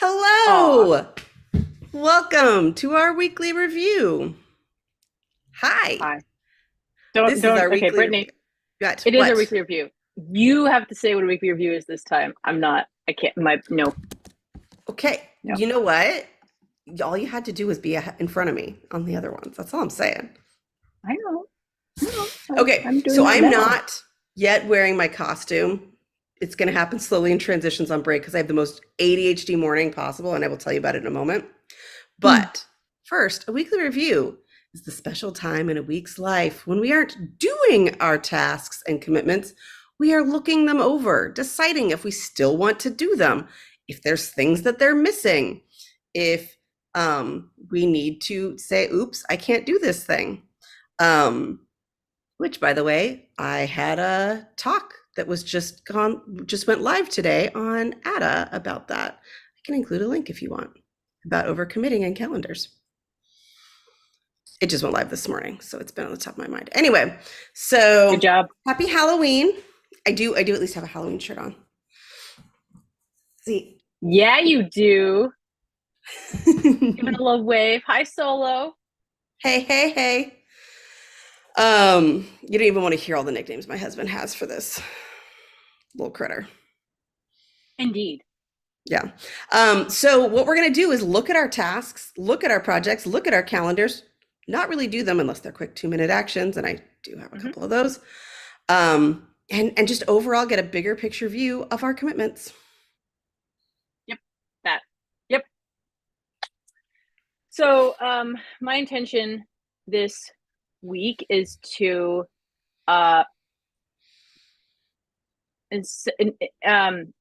Aw, Hello! Welcome to our weekly review. Hi, hi. this is our Okay, weekly review. Brittany, What? it is our What? weekly review. You have to say what a weekly review is this time. I can't, no, Okay, no. you know what? All you had to do was be in front of me on the other ones. That's all I'm saying. I know, no, Okay, I'm doing so that I'm now. not yet wearing my costume. It's going to happen slowly in transitions on break because I have the most ADHD morning possible, and I will tell you about it in a moment. Hmm. But first, a weekly review is the special time in a week's life when we aren't doing our tasks and commitments. We are looking them over, deciding if we still want to do them, if there's things that they're missing, if we need to say, oops, I can't do this thing. Which, by the way, I had a talk that was just went live today on ADA about that. I can include a link if you want about overcommitting and calendars. It just went live this morning, so it's been on the top of my mind. Anyway, Good so job. happy Halloween. I do at least have a Halloween shirt on. See. Yeah, you do. Give it Hey, a little wave. Hi, Solo. hey, hey. You don't even want to hear all the nicknames my husband has for this little critter. Indeed. Yeah. So what we're going to do is look at our tasks, look at our projects, look at our calendars, not really do them unless they're quick 2-minute actions. And I do have a Hmm. couple of those. And just overall get a bigger picture view of our commitments. Yep, that. Yep. So, my intention this week is to, uh, ins- in- um,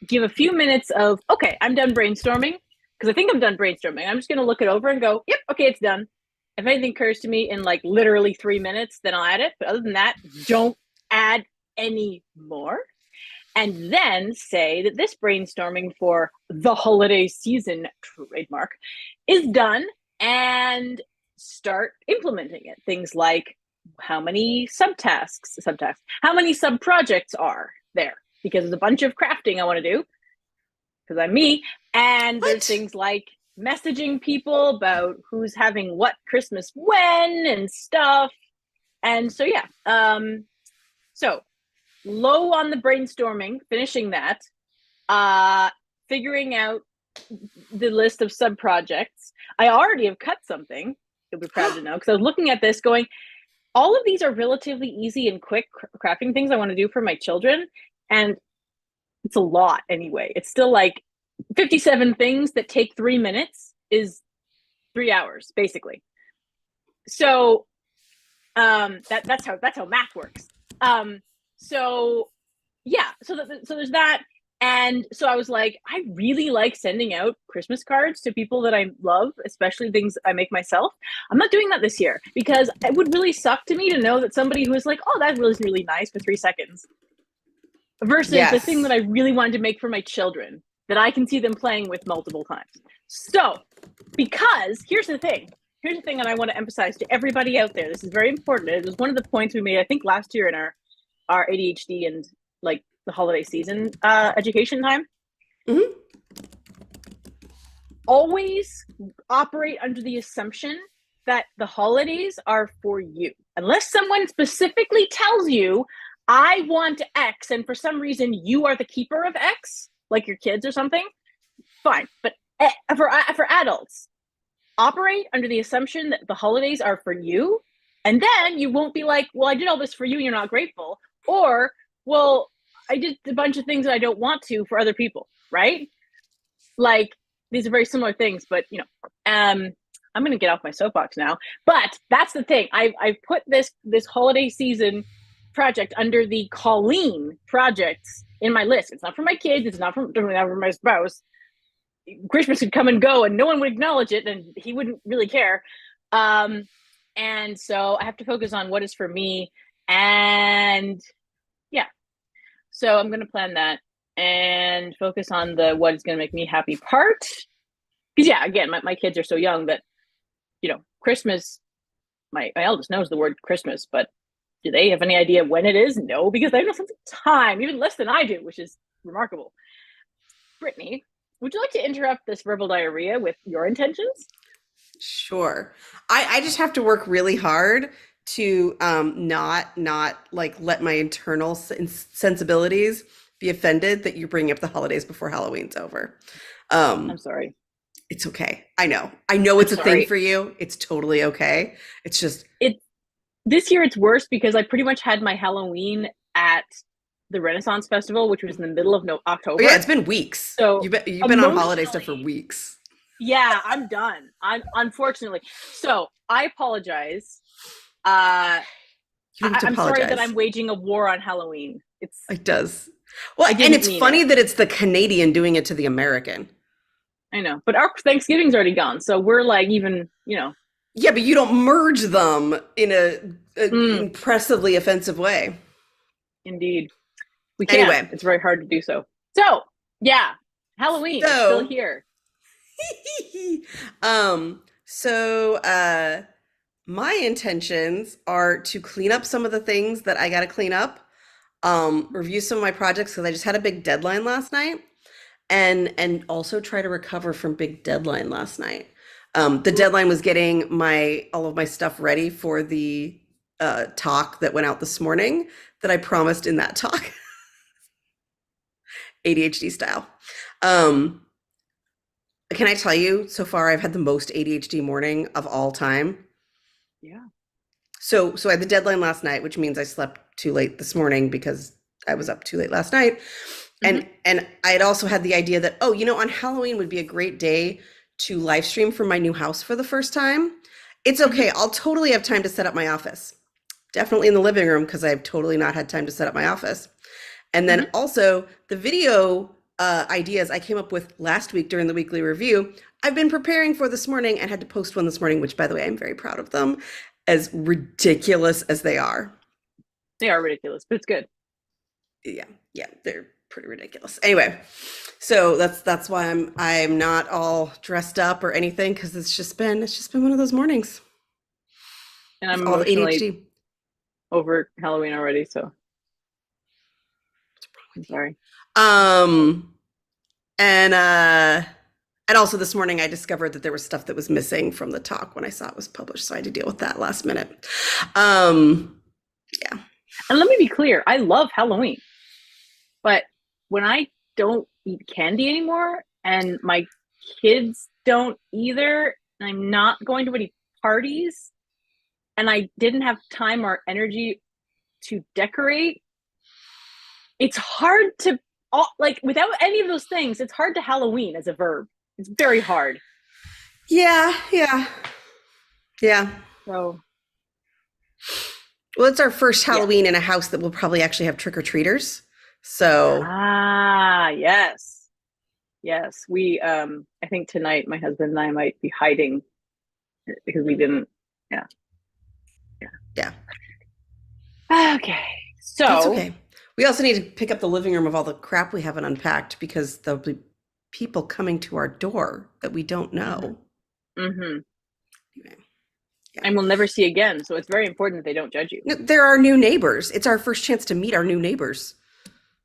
give a few minutes of, okay, I'm done brainstorming because I think I'm done brainstorming. I'm just going to look it over and go, yep, okay, it's done. If anything occurs to me in like literally 3 minutes, then I'll add it. But other than that, don't add any more. And then say that this brainstorming for the holiday season trademark is done and start implementing it. Things like how many how many sub projects are there? Because there's a bunch of crafting I want to do because I'm me. And there's What? things like messaging people about who's having what Christmas when and stuff. And so, yeah. So low on the brainstorming, finishing that, figuring out the list of sub projects. I already have cut something. You'll be proud to know because I was looking at this going, all of these are relatively easy and quick crafting things I want to do for my children. And it's a lot anyway. It's still like 57 things that take 3 minutes is 3 hours, basically. So that's how math works. So yeah, so there's that. And so I was like, I really like sending out Christmas cards to people that I love, especially things I make myself. I'm not doing that this year because it would really suck to me to know that somebody who is like, oh, that was really nice for 3 seconds, versus the thing that Yes. I really wanted to make for my children that I can see them playing with multiple times. So, because here's the thing that I want to emphasize to everybody out there. This is very important. It was one of the points we made, I think, last year in our ADHD and like the holiday season education time. Hmm. Always operate under the assumption that the holidays are for you. Unless someone specifically tells you, I want X, and for some reason you are the keeper of X, like your kids or something, fine. But for adults, operate under the assumption that the holidays are for you. And then you won't be like, well, I did all this for you and you're not grateful. Or, well, I did a bunch of things that I don't want to for other people, right? Like, these are very similar things, but I'm going to get off my soapbox now. But that's the thing. I've put this holiday season project under the Colleen projects in my list. It's not for my kids. It's not for my spouse. Christmas could come and go and no one would acknowledge it and he wouldn't really care. And so I have to focus on what is for me. And yeah, so I'm going to plan that and focus on the what is going to make me happy part. Because yeah, again, my kids are so young that, Christmas, my eldest knows the word Christmas, but do they have any idea when it is? No, because they have no sense of time, even less than I do, which is remarkable. Brittany, would you like to interrupt this verbal diarrhea with your intentions? Sure. I just have to work really hard to not like let my internal sensibilities be offended that you bring up the holidays before Halloween's over. I'm sorry. It's okay. I know. I know it's a thing Sorry. for you. It's totally okay. It's just This year it's worse because I pretty much had my Halloween at the Renaissance Festival, which was in the middle of October. oh yeah, it's been weeks. So You've been on holiday stuff for weeks. Yeah, I'm done. I'm unfortunately. So I apologize. You don't have to I'm sorry that apologize. I'm waging a war on Halloween. It does. Well, I and didn't it's mean funny it. that it's the Canadian doing it to the American. I know, but our Thanksgiving's already gone, so we're like even, Yeah, but you don't merge them in a impressively offensive way. Indeed. We can't. Anyway. It's very hard to do so. So, yeah, Halloween is still here. My intentions are to clean up some of the things that I got to clean up, review some of my projects because I just had a big deadline last night, and also try to recover from big deadline last night. The deadline was getting all of my stuff ready for the talk that went out this morning that I promised in that talk, ADHD style. Can I tell you, so far I've had the most ADHD morning of all time. Yeah. So I had the deadline last night, which means I slept too late this morning because I was up too late last night. And I had also had the idea that, on Halloween would be a great day to live stream from my new house for the first time. It's okay. I'll totally have time to set up my office. Definitely in the living room because I've totally not had time to set up my office. And then also the video ideas I came up with last week during the weekly review, I've been preparing for this morning and had to post one this morning, which by the way, I'm very proud of them, as ridiculous as they are. They are ridiculous, but it's good. Yeah, they're pretty ridiculous. Anyway, so that's why I'm not all dressed up or anything because it's just been one of those mornings. And I'm emotionally ADHD. Over Halloween already, so I'm sorry. And also this morning I discovered that there was stuff that was missing from the talk when I saw it was published, so I had to deal with that last minute. Yeah. And let me be clear, I love Halloween. But when I don't eat candy anymore and my kids don't either, and I'm not going to any parties, and I didn't have time or energy to decorate, it's hard to, without any of those things, it's hard to Halloween as a verb. It's very hard. Yeah. So. Well, it's our first Halloween in a house that will probably actually have trick-or-treaters. So. Yes. We, I think tonight my husband and I might be hiding because we didn't. Yeah. Okay. So. That's okay. We also need to pick up the living room of all the crap we haven't unpacked because there'll be people coming to our door that we don't know. Anyway. And we'll never see again. So it's very important that they don't judge you. There are new neighbors. It's our first chance to meet our new neighbors.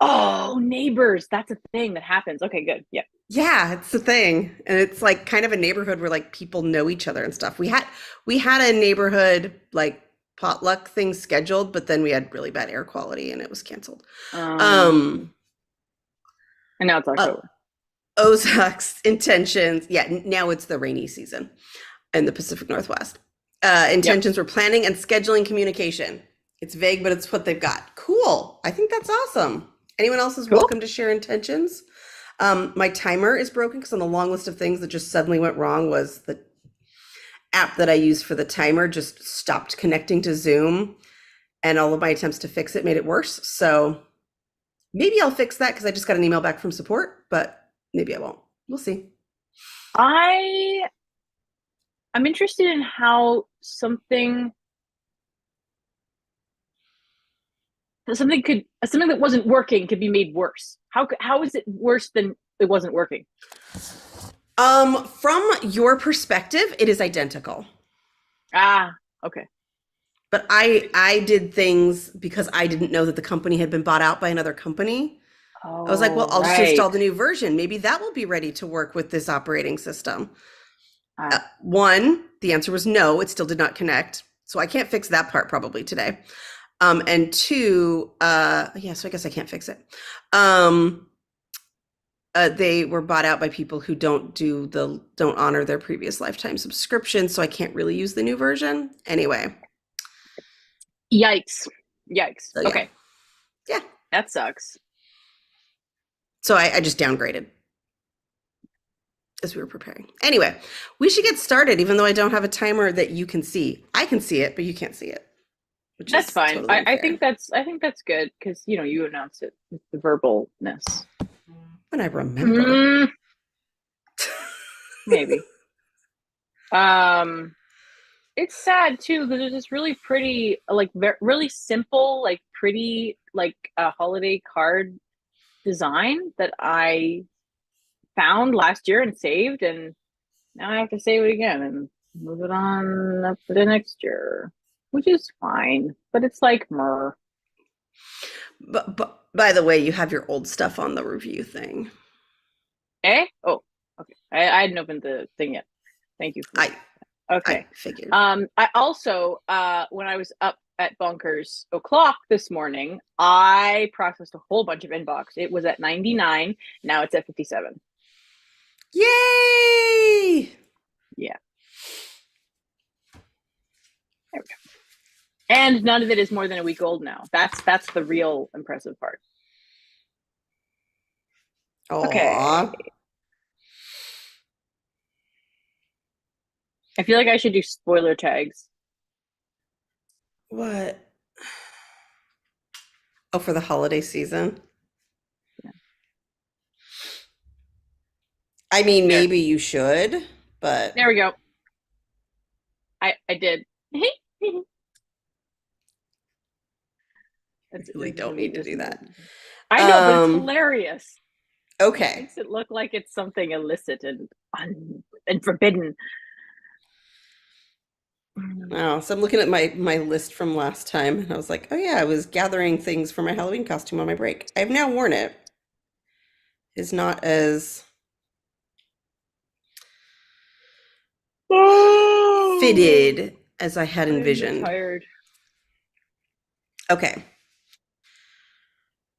Oh, neighbors. That's a thing that happens. Okay, good. Yeah. Yeah, it's the thing. And it's like kind of a neighborhood where like people know each other and stuff. We had a neighborhood like potluck thing scheduled, but then we had really bad air quality and it was canceled. And now it's October. Ozarks intentions. Yeah, now it's the rainy season in the Pacific Northwest. Intentions were planning and scheduling communication. It's vague, but it's what they've got. Cool. I think that's awesome. Anyone else is welcome to share intentions. My timer is broken because on the long list of things that just suddenly went wrong was the app that I used for the timer just stopped connecting to Zoom, and all of my attempts to fix it made it worse. So maybe I'll fix that because I just got an email back from support, but maybe I won't. We'll see. I'm interested in how something that wasn't working could be made worse. How is it worse than it wasn't working? From your perspective, it is identical. Okay. But I did things because I didn't know that the company had been bought out by another company. I was like, well, Oh, I'll just right. install the new version. Maybe that will be ready to work with this operating system. Uh, One, the answer was no, it still did not connect. So I can't fix that part probably today. And two, yeah, so I guess I can't fix it. They were bought out by people who don't honor their previous lifetime subscription, so I can't really use the new version. Anyway, Yikes. Yikes. so yeah. Okay. Yeah. That sucks. So I just downgraded as we were preparing. Anyway, we should get started, even though I don't have a timer that you can see. I can see it, but you can't see it, which That's is fine. totally I unfair. think that's good because you announced it with the verbalness. When I remember. Maybe. Um, it's sad too because there's this really pretty, like really simple, like pretty, like a holiday card design that I found last year and saved, and now I have to save it again and move it on up to the next year, which is fine. But it's like mer. But by the way, you have your old stuff on the review thing. Eh? Oh, okay. I hadn't opened the thing yet. Thank you for I okay. figured. I also when I was up at Bunkers o'clock this morning, I processed a whole bunch of inbox. It was at 99. Now it's at 57. Yay! Yeah. There we go. And none of it is more than a week old now. That's the real impressive part. Okay. Aww. I feel like I should do spoiler tags. What? Oh, for the holiday season? Yeah. I mean, There. maybe you should, but There we go. I did. you That's really don't need to do that. I know, but it's hilarious. It Okay. makes it look like it's something illicit and forbidden. Oh, so I'm looking at my list from last time, and I was like, oh yeah, I was gathering things for my Halloween costume on my break. I've now worn it. It's not as fitted as I had envisioned. I'm tired. Okay.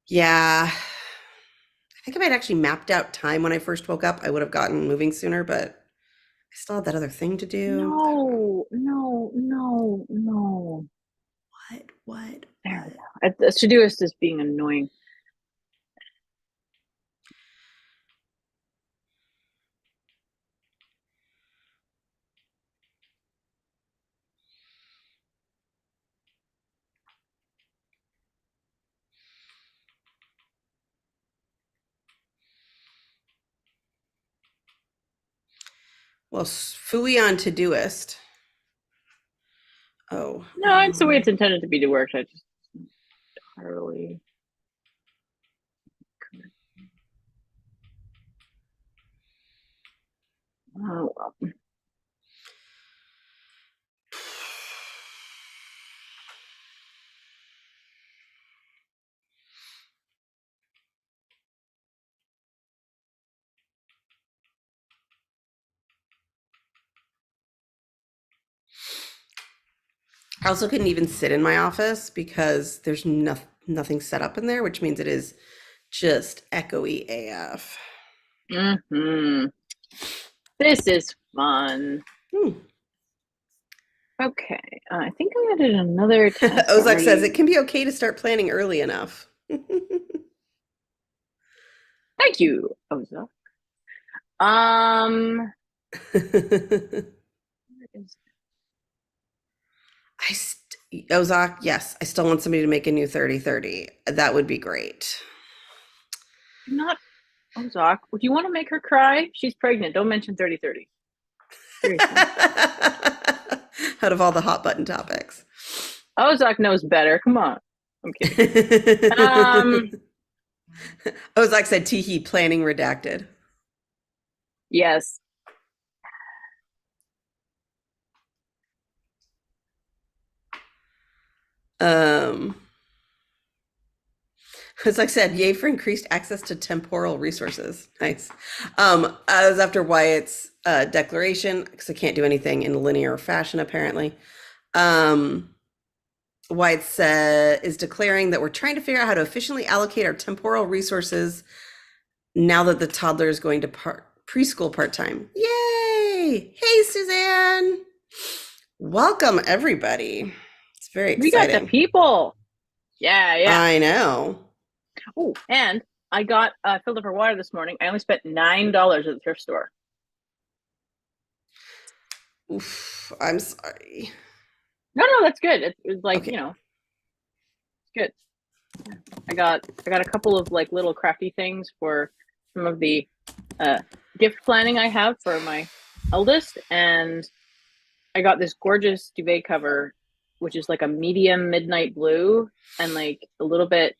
Yeah. I think if I'd actually mapped out time when I first woke up, I would have gotten moving sooner, but I still had that other thing to do. No. What? There we go. The Todoist is being annoying. Well, fooey on Todoist. Oh. No, it's the way it's intended to be to work. I just entirely. Oh well. I also couldn't even sit in my office because there's nothing set up in there, which means it is just echoey AF. This is fun. Okay, I think I'm gonna do another test. Ozak says it can be okay to start planning early enough. Thank you, Ozak. Ozak, yes, I still want somebody to make a new 30-30. That would be great. Not Ozak. Would you want to make her cry? She's pregnant. Don't mention 30-30. Out of all the hot button topics. Ozak knows better. Come on. I'm kidding. Ozak said teehee planning redacted. Yes. As I said, yay for increased access to temporal resources. Nice. I was after Wyatt's declaration because I can't do anything in linear fashion, apparently. Um, Wyatt is declaring that we're trying to figure out how to efficiently allocate our temporal resources now that the toddler is going to preschool part-time. Yay! Hey, Suzanne. Welcome, everybody. It's very We got the exciting. people. Yeah. I know. Oh, and I got filled up for water this morning. I only spent $9 at the thrift store. Oof, I'm sorry. No, that's good. It's like, Okay. it's good. I got a couple of like little crafty things for some of the gift planning I have for my eldest, and I got this gorgeous duvet cover, which is like a medium midnight blue and like a little bit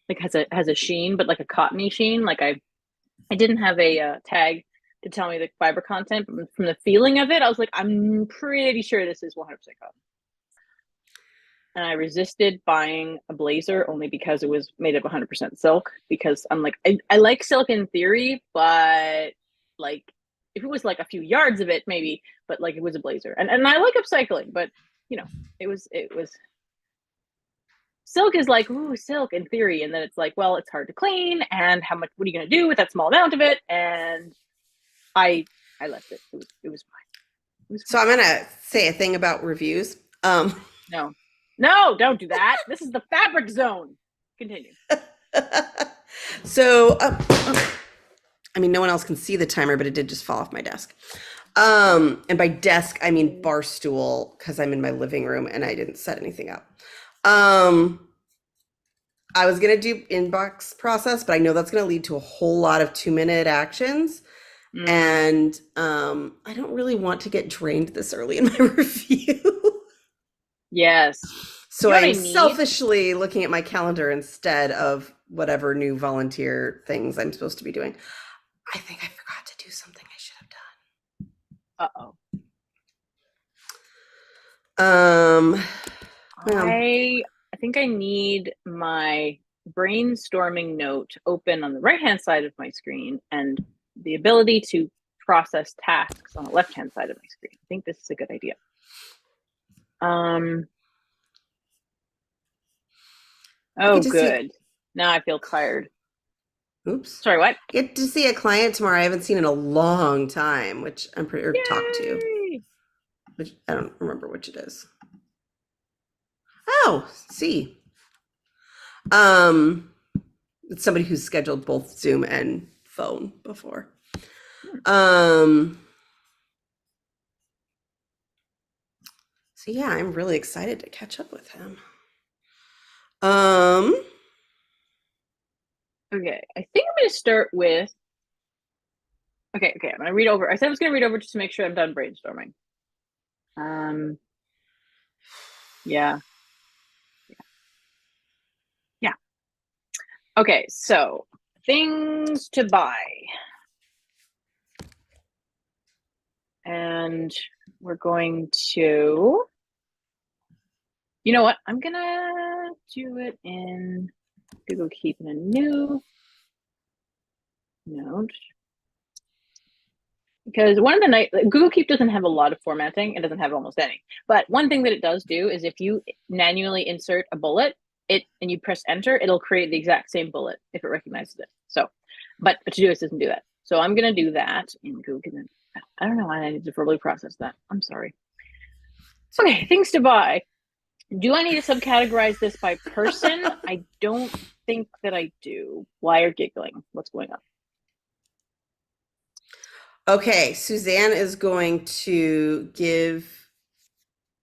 like has a sheen, but like a cottony sheen. Like I didn't have a tag to tell me the fiber content, but from the feeling of it, I was like, I'm pretty sure this is 100% cotton. And I resisted buying a blazer only because it was made of 100% silk, because I'm like, I like silk in theory, but like if it was like a few yards of it, maybe, but like it was a blazer. And I like upcycling, but it was silk is like, ooh, silk in theory. And then it's like, well, it's hard to clean. And what are you going to do with that small amount of it? And I left it. It was fine. So I'm gonna say a thing about reviews. No, don't do that. This is the fabric zone. Continue. So, I mean, no one else can see the timer, but it did just fall off my desk. And by desk, I mean bar stool, because I'm in my living room and I didn't set anything up. I was gonna do inbox process, but I know that's gonna lead to a whole lot of 2-minute actions. And I don't really want to get drained this early in my review. Yes. So I'm selfishly looking at my calendar instead of whatever new volunteer things I'm supposed to be doing. I think I forgot to do something I should have done. I think I need my brainstorming note open on the right-hand side of my screen and the ability to process tasks on the left-hand side of my screen. I think this is a good idea. Oh, good. Now I feel tired. Oops. Sorry, what? Get to see a client tomorrow I haven't seen in a long time, which I'm pretty talked to. Which I don't remember which it is. Oh, see. It's somebody who's scheduled both Zoom and phone before. So yeah, I'm really excited to catch up with him. Okay, I think I'm going to start with. Okay, I'm going to read over. I said I was going to read over just to make sure I'm done brainstorming. Yeah. Okay, so things to buy. And we're going to, you know what? I'm going to do it in Google Keep in a new note. Because Google Keep doesn't have a lot of formatting. It doesn't have almost any. But one thing that it does do is if you manually insert a bullet, and you press enter, it'll create the exact same bullet if it recognizes it. So, but Todoist doesn't do that. So I'm going to do that in Google. I don't know why I need to verbally process that. I'm sorry. Okay, things to buy. Do I need to subcategorize this by person? I don't think that I do. Why are giggling? What's going on? Okay, Suzanne is going to give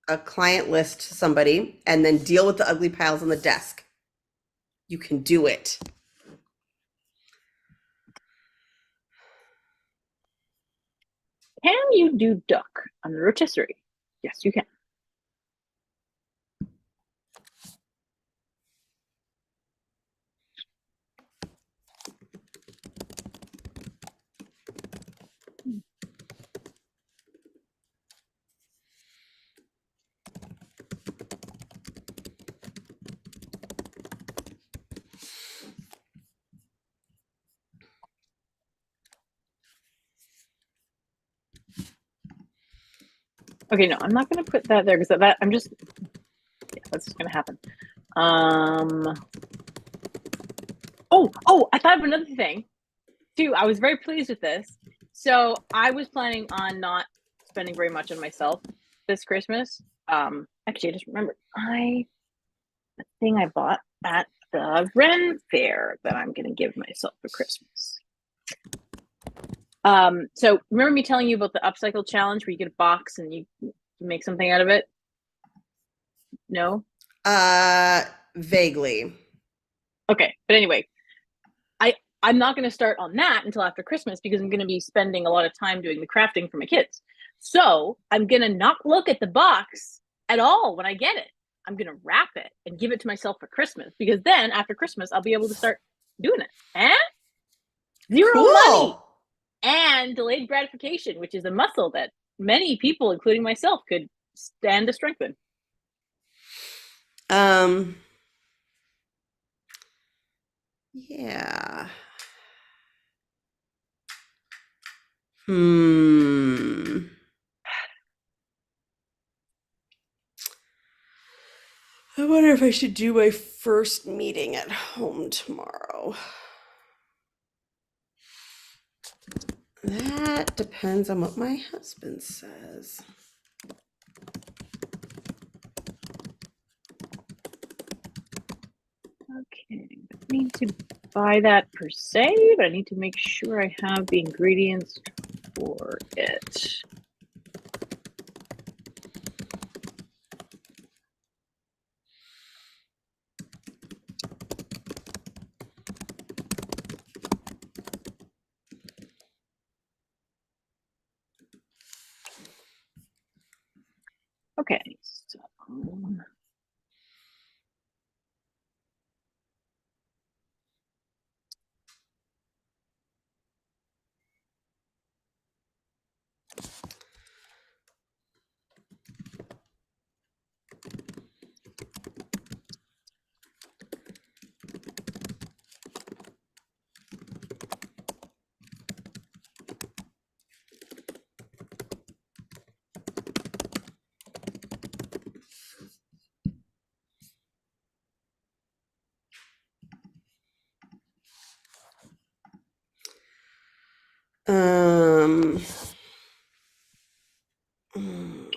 a client list to somebody and then deal with the ugly piles on the desk. You can do it. Can you do duck on the rotisserie? Yes, you can. Okay, no, I'm not going to put that there because that I'm just, yeah, that's just going to happen. I thought of another thing too. I was very pleased with this. So I was planning on not spending very much on myself this Christmas. Actually, I just remembered the thing I bought at the Ren Fair that I'm going to give myself for Christmas. So remember me telling you about the upcycle challenge where you get a box and you make something out of it? No? Vaguely. Okay, but anyway, I'm not going to start on that until after Christmas because I'm going to be spending a lot of time doing the crafting for my kids. So I'm going to not look at the box at all when I get it. I'm going to wrap it and give it to myself for Christmas because then after Christmas, I'll be able to start doing it. And zero money and delayed gratification, which is a muscle that many people, including myself, could stand to strengthen. Yeah. I wonder if I should do my first meeting at home tomorrow. That depends on what my husband says. Okay, I need to buy that per se, but I need to make sure I have the ingredients for it. Okay, so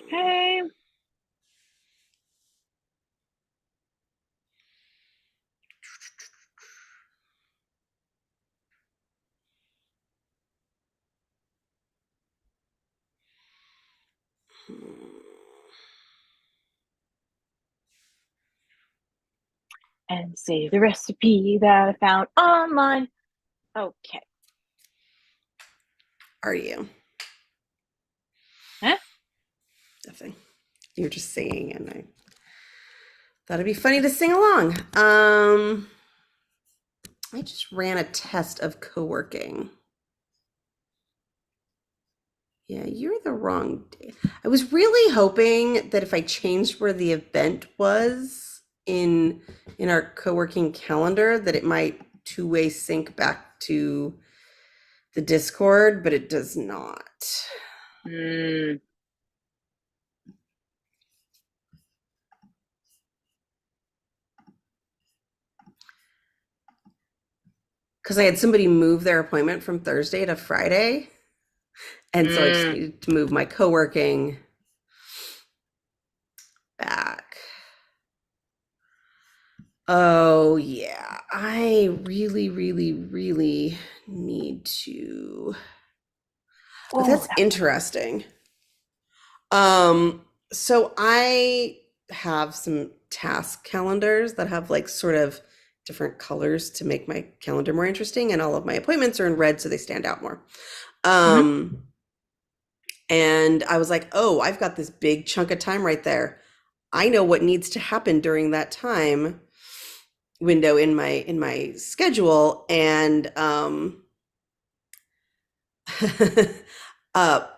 okay. And save the recipe that I found online. Okay. Are you? Huh? Nothing. You're just singing, and I thought it'd be funny to sing along. I just ran a test of co-working. Yeah, you're the wrong day. I was really hoping that if I changed where the event was in our co-working calendar, that it might two-way sync back to the Discord, but it does not. Mm. Because I had somebody move their appointment from Thursday to Friday. And so I just needed to move my co-working back. Oh, yeah. I really, really, really need to. But that's interesting. So I have some task calendars that have like sort of different colors to make my calendar more interesting, and all of my appointments are in red so they stand out more. And I was like, oh, I've got this big chunk of time right there. I know what needs to happen during that time window in my schedule. And I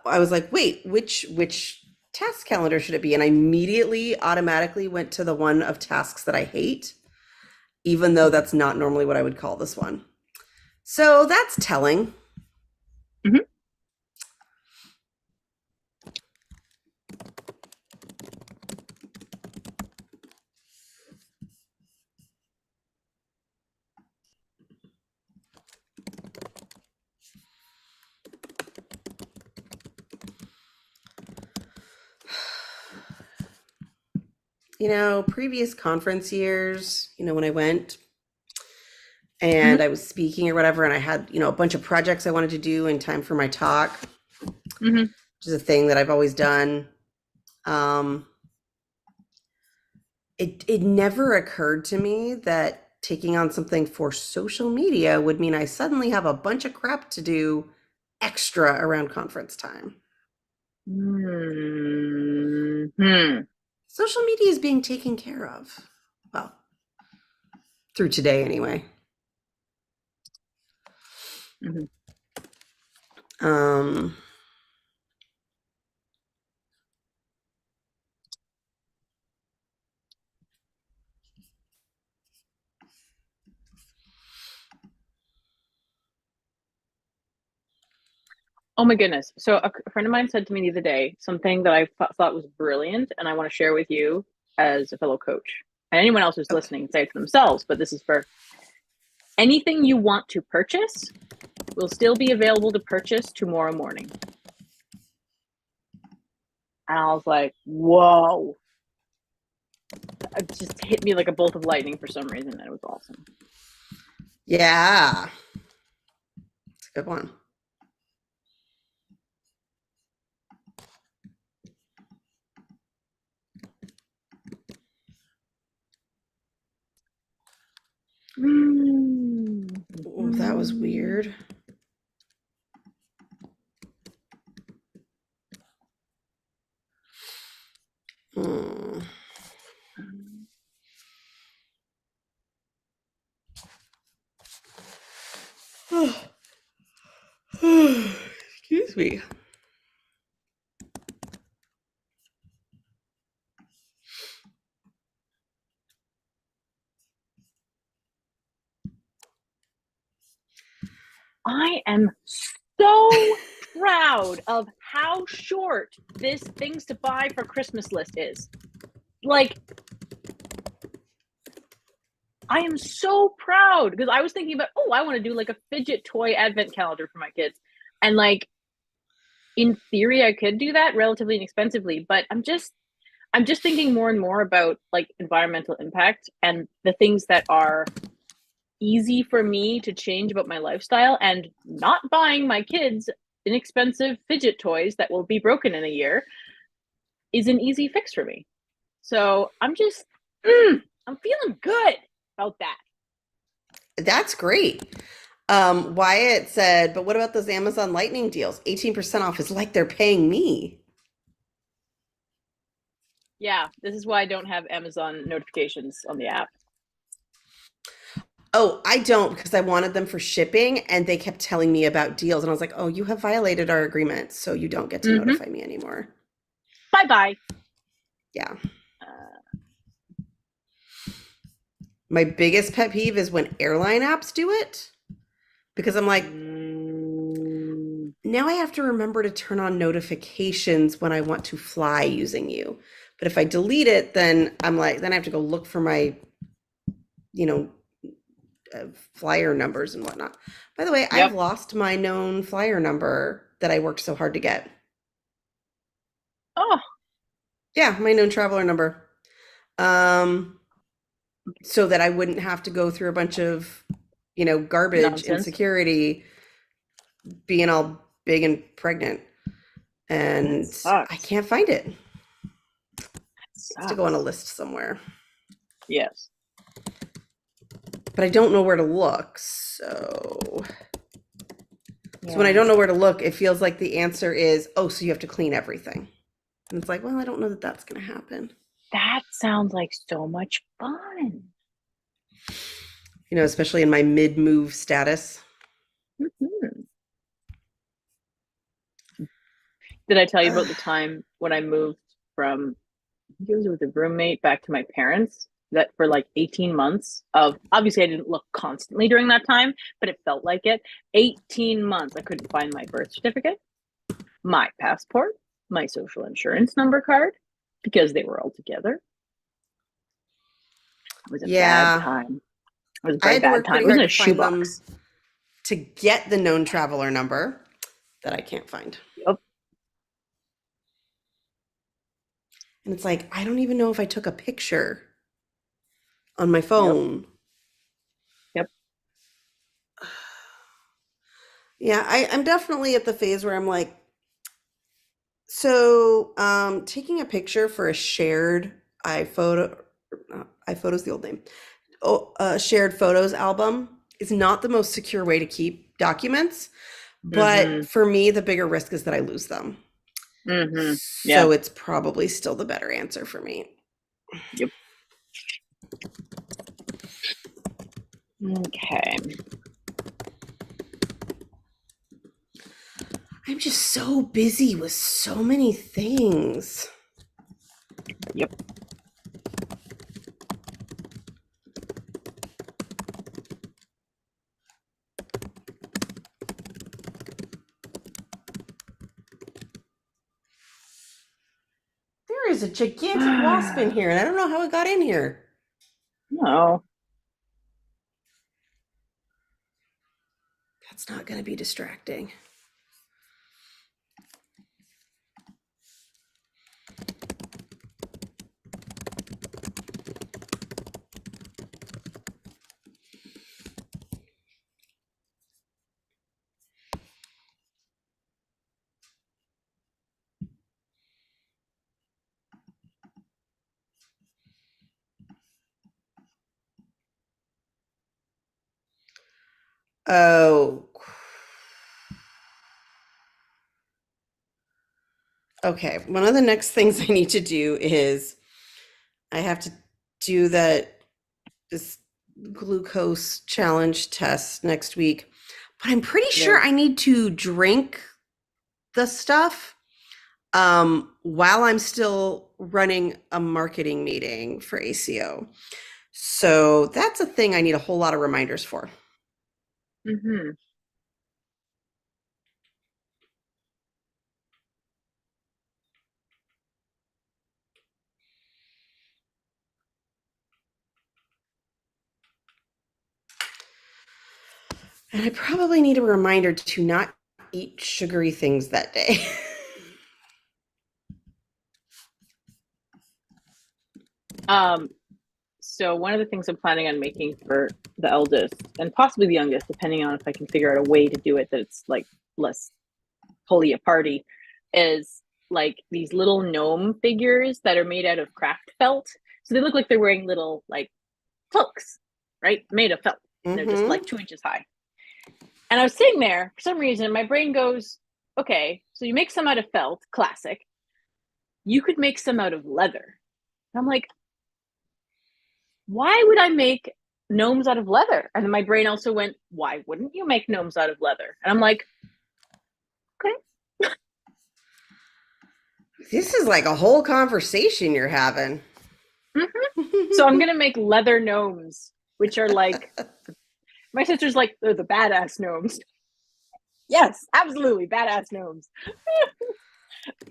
was like, wait, which task calendar should it be? And I immediately automatically went to the one of tasks that I hate, even though that's not normally what I would call this one. So that's telling. previous conference years, when I went and I was speaking or whatever, and I had, a bunch of projects I wanted to do in time for my talk, which is a thing that I've always done. It never occurred to me that taking on something for social media would mean I suddenly have a bunch of crap to do extra around conference time. Social media is being taken care of. Well, through today anyway. Oh my goodness. So a friend of mine said to me the other day something that I thought was brilliant, and I want to share with you as a fellow coach. And anyone else who's listening, say it for themselves, but this is for anything you want to purchase will still be available to purchase tomorrow morning. And I was like, whoa. It just hit me like a bolt of lightning for some reason, and it was awesome. Yeah. It's a good one. Oh, that was weird. Excuse me. I am so proud of how short this things to buy for Christmas list is. Like, I am so proud because I was thinking about, I want to do like a fidget toy advent calendar for my kids. And like, in theory, I could do that relatively inexpensively, but I'm just thinking more and more about like environmental impact and the things that are easy for me to change about my lifestyle, and not buying my kids inexpensive fidget toys that will be broken in a year is an easy fix for me. So I'm just, I'm feeling good about that. That's great. Wyatt said, but what about those Amazon Lightning deals? 18% off is like they're paying me. Yeah, this is why I don't have Amazon notifications on the app. Oh, I don't, because I wanted them for shipping and they kept telling me about deals. And I was like, oh, you have violated our agreement, so you don't get to notify me anymore. Bye-bye. Yeah. My biggest pet peeve is when airline apps do it, because I'm like, now I have to remember to turn on notifications when I want to fly using you. But if I delete it, then I'm like, then I have to go look for my, flyer numbers and whatnot. By the way, I've lost my known flyer number that I worked so hard to get. Oh. Yeah, my known traveler number. So that I wouldn't have to go through a bunch of, garbage and security, being all big and pregnant. And I can't find it. It's to go on a list somewhere. Yes. But I don't know where to look. So when I don't know where to look, it feels like the answer is, so you have to clean everything. And it's like, well, I don't know that that's going to happen. That sounds like so much fun. Especially in my mid-move status. Did I tell you about the time when I moved from, I think it was with a roommate, back to my parents? That for like 18 months of, obviously I didn't look constantly during that time, but it felt like it. 18 months, I couldn't find my birth certificate, my passport, my social insurance number card, because they were all together. It was a bad time. It was a very bad time. It was in a shoebox. To get the known traveler number that I can't find. Yep. And it's like, I don't even know if I took a picture on my Yep. phone. Yep. Yeah, I'm definitely at the phase where I'm like, so taking a picture for a shared iPhoto, iPhoto's the old name, shared photos album is not the most secure way to keep documents. But Mm-hmm. for me, the bigger risk is that I lose them. Mm-hmm. Yeah. So it's probably still the better answer for me. Yep. Okay. I'm just so busy with so many things. Yep. There is a gigantic wasp in here, and I don't know how it got in here. No. That's not going to be distracting. Oh. Okay. One of the next things I need to do is I have to do this glucose challenge test next week. But I'm pretty sure Right. I need to drink the stuff while I'm still running a marketing meeting for ACO. So that's a thing I need a whole lot of reminders for. Mm-hmm. And I probably need a reminder to not eat sugary things that day. So one of the things I'm planning on making for the eldest and possibly the youngest, depending on if I can figure out a way to do it that it's like less pulley a party, is like these little gnome figures that are made out of craft felt. So they look like they're wearing little like cloaks, right? Made of felt. And they're just like 2 inches high. And I was sitting there, for some reason, my brain goes, okay, so you make some out of felt, classic. You could make some out of leather. And I'm like, why would I make gnomes out of leather? And then my brain also went, why wouldn't you make gnomes out of leather? And I'm like, okay. This is like a whole conversation you're having. Mm-hmm. So I'm gonna make leather gnomes, which are like, my sister's like, they're the badass gnomes. Yes, absolutely, badass gnomes.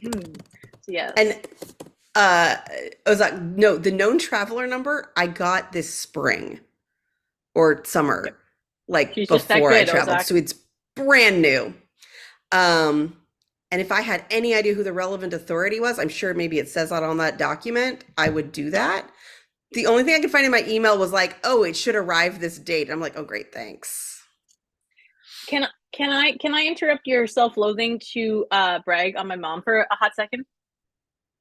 So yes. And I was like, no, the known traveler number I got this spring or summer, Yep. like She's just that before I good, traveled. Ozak. So it's brand new. And if I had any idea who the relevant authority was, I'm sure maybe it says that on that document, I would do that. The only thing I could find in my email was like, oh, it should arrive this date. I'm like, oh, great, thanks. Can I interrupt your self-loathing to brag on my mom for a hot second?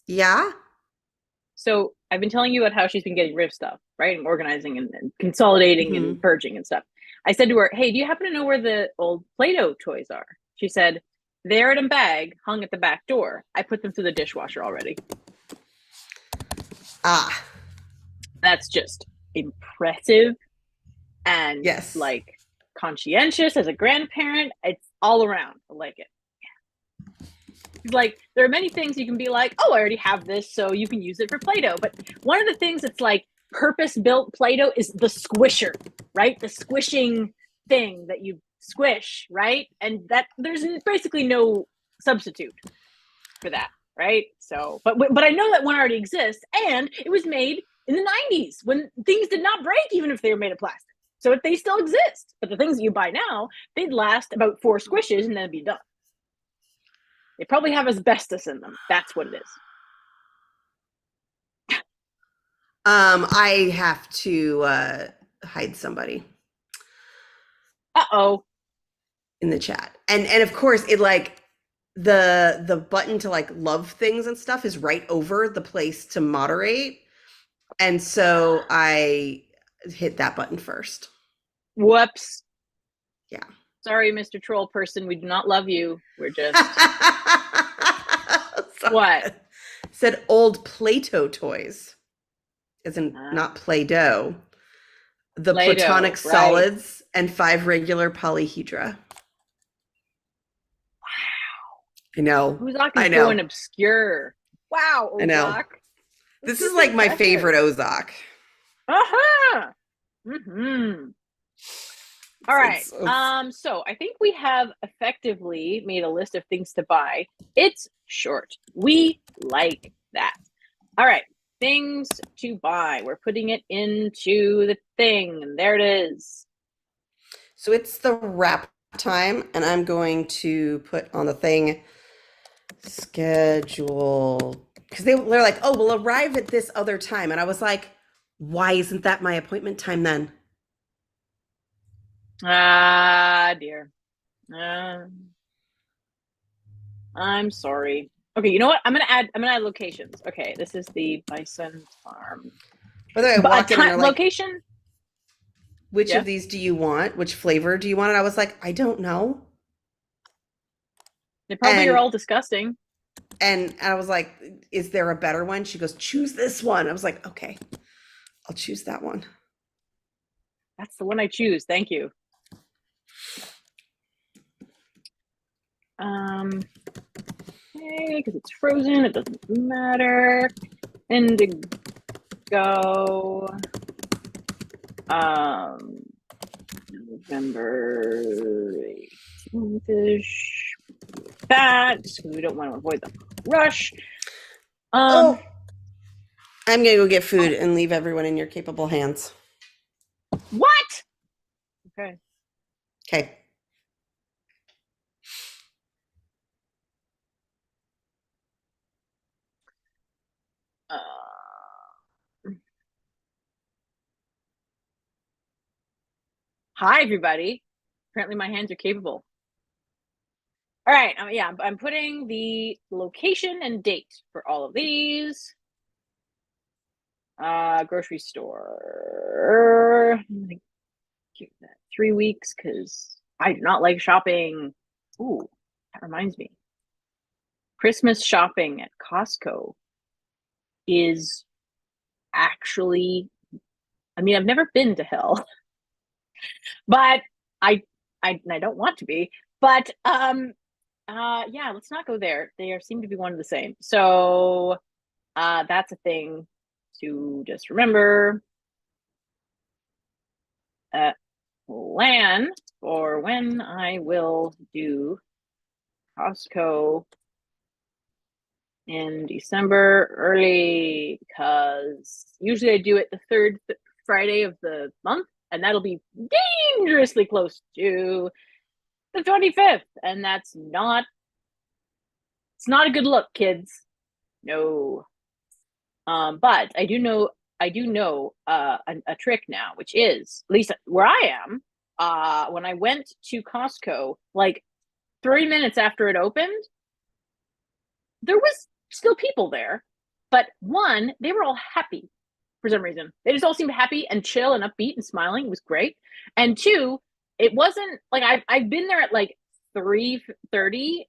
Yeah. So I've been telling you about how she's been getting rid of stuff, right? And organizing and consolidating and Mm-hmm. purging and stuff. I said to her, hey, do you happen to know where the old Play-Doh toys are? She said, they're in a bag hung at the back door. I put them through the dishwasher already. Ah. That's just impressive and Yes. like conscientious as a grandparent. It's all around. I like it. Like there are many things you can be like, oh, I already have this, so you can use it for Play-Doh. But one of the things that's like purpose-built Play-Doh is the squisher, right? The squishing thing that you squish, right? And that there's basically no substitute for that, right? So, but I know that one already exists, and it was made in the 90s when things did not break, even if they were made of plastic. So they still exist. But the things that you buy now, they'd last about 4 squishes and then it'd be done. They probably have asbestos in them. That's what it is. I have to hide somebody Uh-oh. in the chat. And of course it like the button to like love things and stuff is right over the place to moderate. And so I hit that button first. Whoops. Yeah. Sorry, Mr. Troll person. We do not love you. We're just what? Said old Play-Doh toys. As in not Play-Doh. The Play-Doh, platonic right. solids and 5 regular polyhedra. Wow. I know. Ozark I is know. going obscure. Wow, Ozark. I know. This is like my favorite Ozark. Uh-huh. Mm-hmm. All right. So I think we have effectively made a list of things to buy. It's short. We like that. All right. Things to buy. We're putting it into the thing. And there it is. So it's the wrap time, and I'm going to put on the thing schedule, because they're like, oh, we'll arrive at this other time. And I was like, why isn't that my appointment time then? Ah, dear. I'm sorry. Okay, you know what? I'm gonna add locations. Okay, this is the Bison Farm. By the way, I walk in and they're like, location. Which of these do you want? Which flavor do you want? And I was like, I don't know. They probably are all disgusting. And I was like, is there a better one? She goes, choose this one. I was like, okay, I'll choose that one. That's the one I choose. Thank you. Okay, because it's frozen, it doesn't matter. Indigo. November 18th-ish. That, because we don't want to avoid the rush. I'm gonna go get food and leave everyone in your capable hands. What? Okay. Okay. Hi, everybody. Apparently my hands are capable. All right. Yeah, I'm putting the location and date for all of these. Grocery store. I'm gonna give that 3 weeks because I do not like shopping. Ooh, that reminds me. Christmas shopping at Costco is actually, I mean, I've never been to hell, but I don't want to be. But yeah, let's not go there. They seem to be one of the same. So that's a thing to just remember. Plan for when I will do Costco in December early, because usually I do it the third Friday of the month, and that'll be dangerously close to the 25th, and it's not a good look, kids. No. But I do know a trick now, which is, at least where I am, when I went to Costco, like 30 minutes after it opened, there was still people there, but one, they were all happy for some reason. They just all seemed happy and chill and upbeat and smiling. It was great. And two, it wasn't like I've been there at like 3:30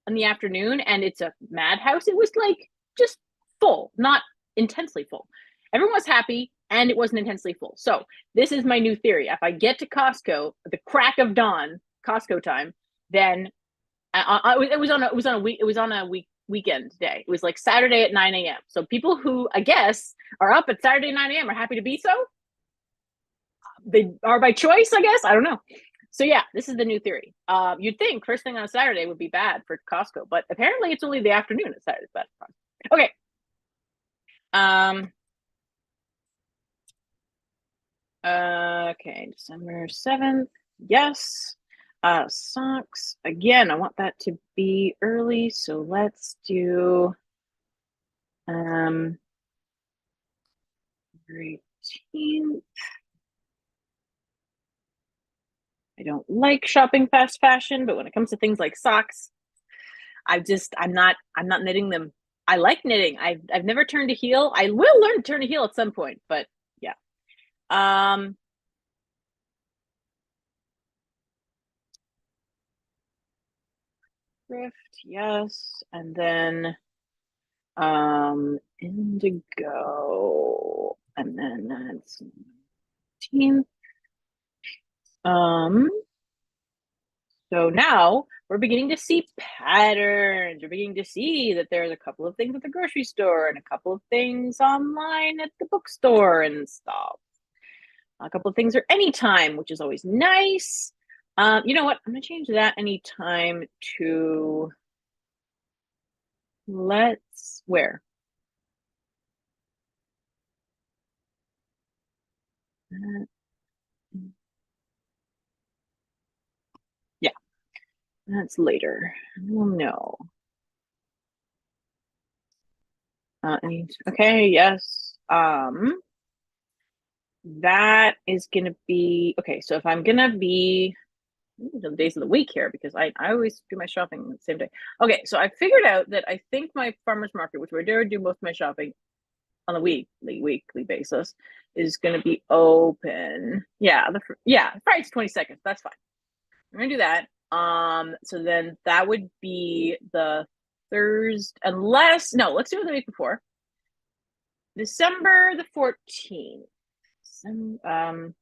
in the afternoon, and it's a madhouse. It was like just full, not intensely full. Everyone was happy, and it wasn't intensely full. So this is my new theory. If I get to Costco at the crack of dawn, Costco time, then it was on a weekend day. It was like Saturday at 9 a.m. So people who, I guess, are up at Saturday 9 a.m. are happy to be so. They are by choice, I guess. I don't know. So yeah, this is the new theory. You'd think first thing on Saturday would be bad for Costco, but apparently it's only the afternoon at Saturday. Bad. Okay. Okay, December 7th. Yes. Socks. Again, I want that to be early, so let's do 18th. I don't like shopping fast fashion, but when it comes to things like socks, I'm not knitting them. I like knitting. I've never turned a heel. I will learn to turn a heel at some point, but yeah. Thrift, yes. And then indigo. And then that's 18th. So now we're beginning to see patterns. We're beginning to see that there's a couple of things at the grocery store and a couple of things online at the bookstore and stuff. A couple of things are anytime, which is always nice. You know what? I'm going to change that anytime to where? Yeah, that's later. Oh no. Okay, yes. That is gonna be okay. So if I'm gonna be the days of the week here, because I always do my shopping the same day. Okay, so I figured out that I think my farmers market, which where I do most of my shopping on a weekly basis, is gonna be open. Yeah, Friday's 22nd. That's fine. I'm gonna do that. So then that would be the Thursday, let's do it the week before. December the 14th. December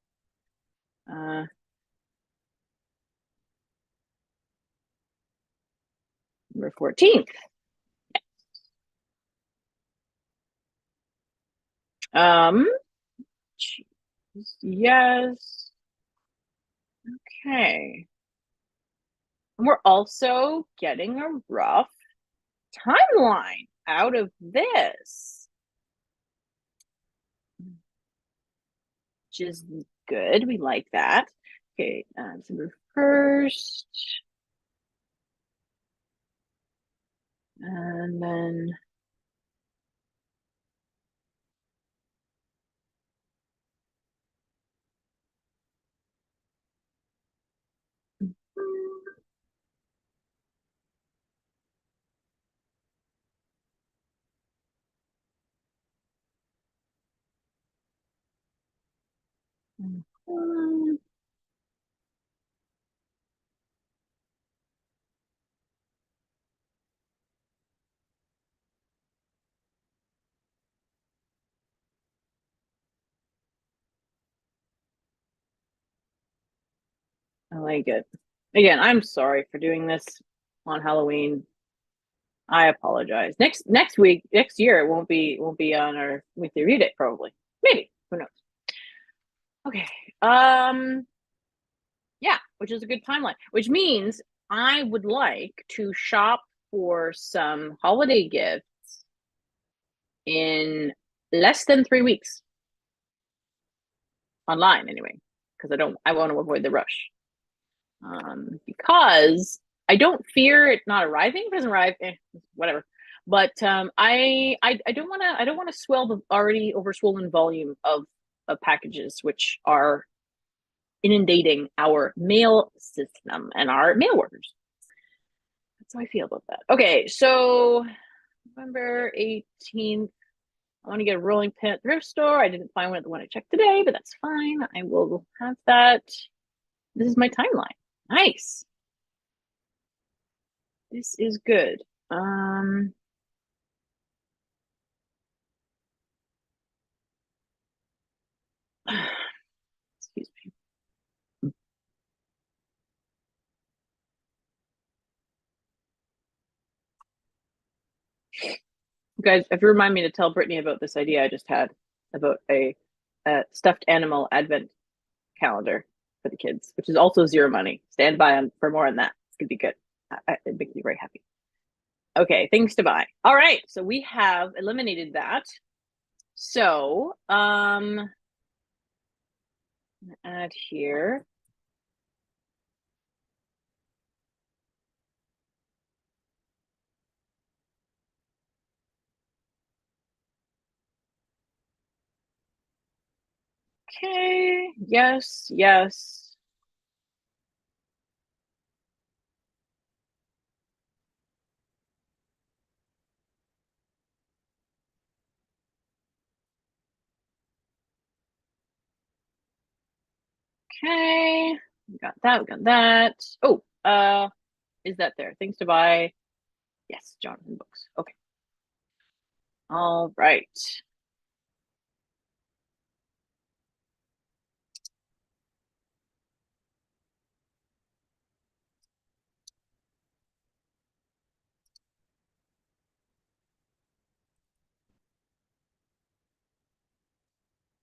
14th. Yes. Okay. And we're also getting a rough timeline out of this, which is good. We like that. Okay, December 1st. And then I like it. Again, I'm sorry for doing this on Halloween. I apologize. Next year it won't be on our weekly read it probably. Maybe. Who knows? Okay. Yeah, which is a good timeline. Which means I would like to shop for some holiday gifts in less than 3 weeks. Online anyway, because I want to avoid the rush. Because I don't fear it not arriving. If it doesn't arrive, whatever. But I don't want to swell the already overswollen volume of packages, which are inundating our mail system and our mail workers. That's how I feel about that. Okay, so November 18th. I want to get a rolling pin at the thrift store. I didn't find one at the one I checked today, but that's fine. I will have that. This is my timeline. Nice. This is good. Excuse me. You guys, if you remind me to tell Brittany about this idea I just had about a stuffed animal advent calendar for the kids, which is also zero money. Stand by for more on that. It's gonna be good. It makes me very happy. Okay, things to buy. All right, so we have eliminated that. So, add here. Okay. Yes. Yes. Okay. We got that. We got that. Oh, is that there? Things to buy. Yes, Jonathan books. Okay. All right.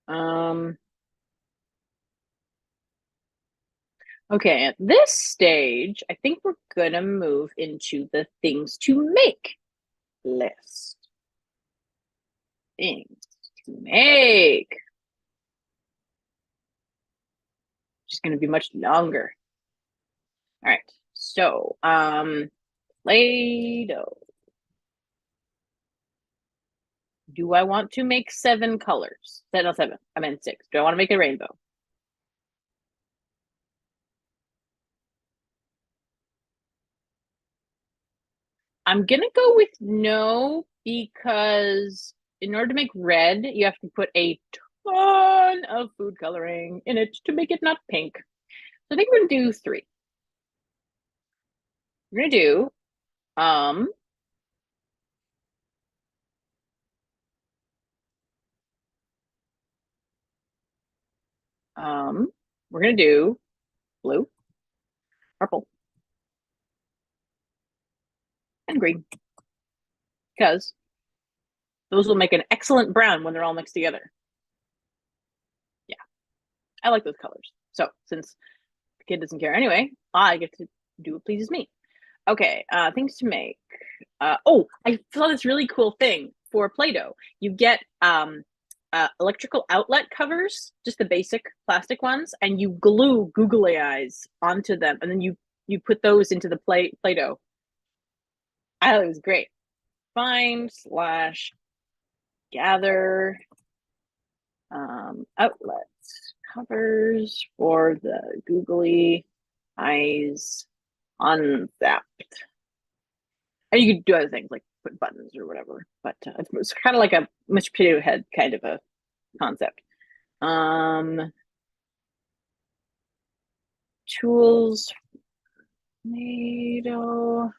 Um, okay, at this stage, I think we're gonna move into the things to make list. Things to make. Which is gonna be much longer. All right. So, Play-Doh. Do I want to make 7 colors? No, 7. I meant 6. Do I want to make a rainbow? I'm gonna go with no, because in order to make red, you have to put a ton of food coloring in it to make it not pink. So I think we're gonna do 3. We're gonna do um we're gonna do blue, purple, and green, because those will make an excellent brown when they're all mixed together. Yeah, I like those colors. So since the kid doesn't care anyway, I get to do what pleases me. Okay, things to make. Oh, I saw this really cool thing for Play-Doh. You get electrical outlet covers, just the basic plastic ones, and you glue googly eyes onto them, and then you put those into the Play-Doh. I thought it was great. Find slash gather outlets covers for the googly eyes unzapped. And you could do other things like put buttons or whatever, but it's kind of like a mashed potato head kind of a concept. Tools, tomato.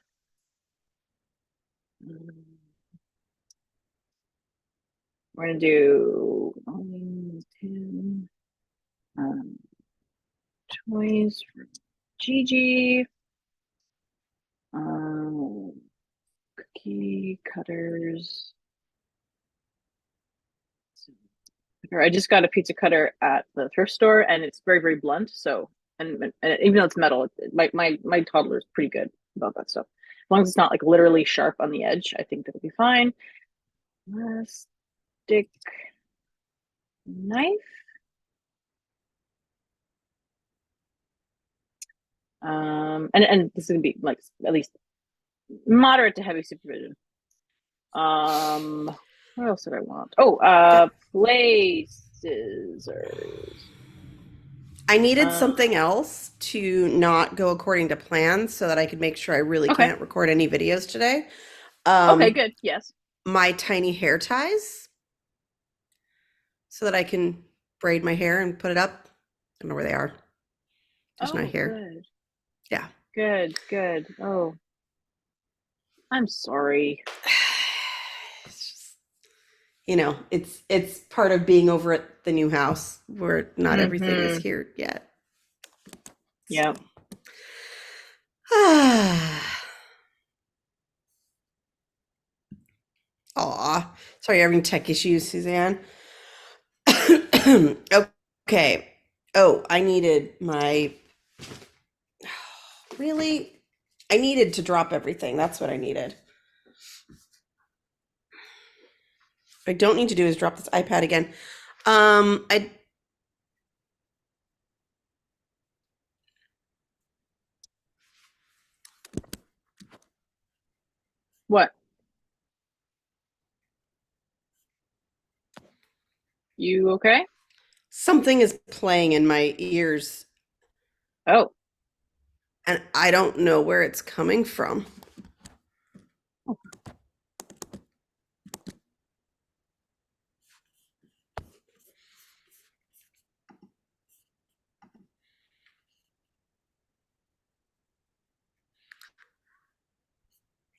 We're gonna do 10 toys for Gigi. Cookie cutters. I just got a pizza cutter at the thrift store, and it's very, very blunt. So, and even though it's metal, my toddler is pretty good about that stuff. As long as it's not like literally sharp on the edge, I think that'll be fine. Plastic knife. And this is gonna be like at least moderate to heavy supervision. What else did I want? Oh, play scissors. I needed something else to not go according to plan so that I could make sure I really Okay. can't record any videos today. Okay, good. Yes. My tiny hair ties so that I can braid my hair and put it up. I don't know where they are. Just not here. Good. Yeah. Good, good. Oh, I'm sorry. It's just, it's part of being over at the new house where not everything is here yet. Yeah. Aw. Sorry, you're having tech issues, Suzanne. Okay. Oh, I needed my. Really? I needed to drop everything. That's what I needed. What I don't need to do is drop this iPad again. I What? You okay? Something is playing in my ears, Oh. and I don't know where it's coming from.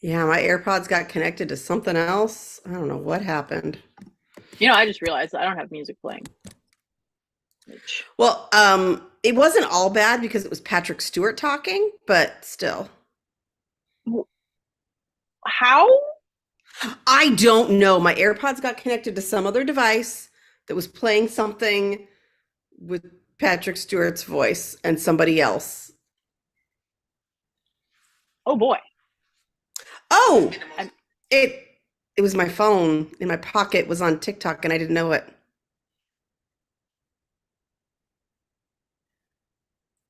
Yeah, my AirPods got connected to something else. I don't know what happened. I just realized I don't have music playing. Well, it wasn't all bad because it was Patrick Stewart talking, but still. How? I don't know. My AirPods got connected to some other device that was playing something with Patrick Stewart's voice and somebody else. Oh boy. Oh, it it was my phone in my pocket was on TikTok and I didn't know it.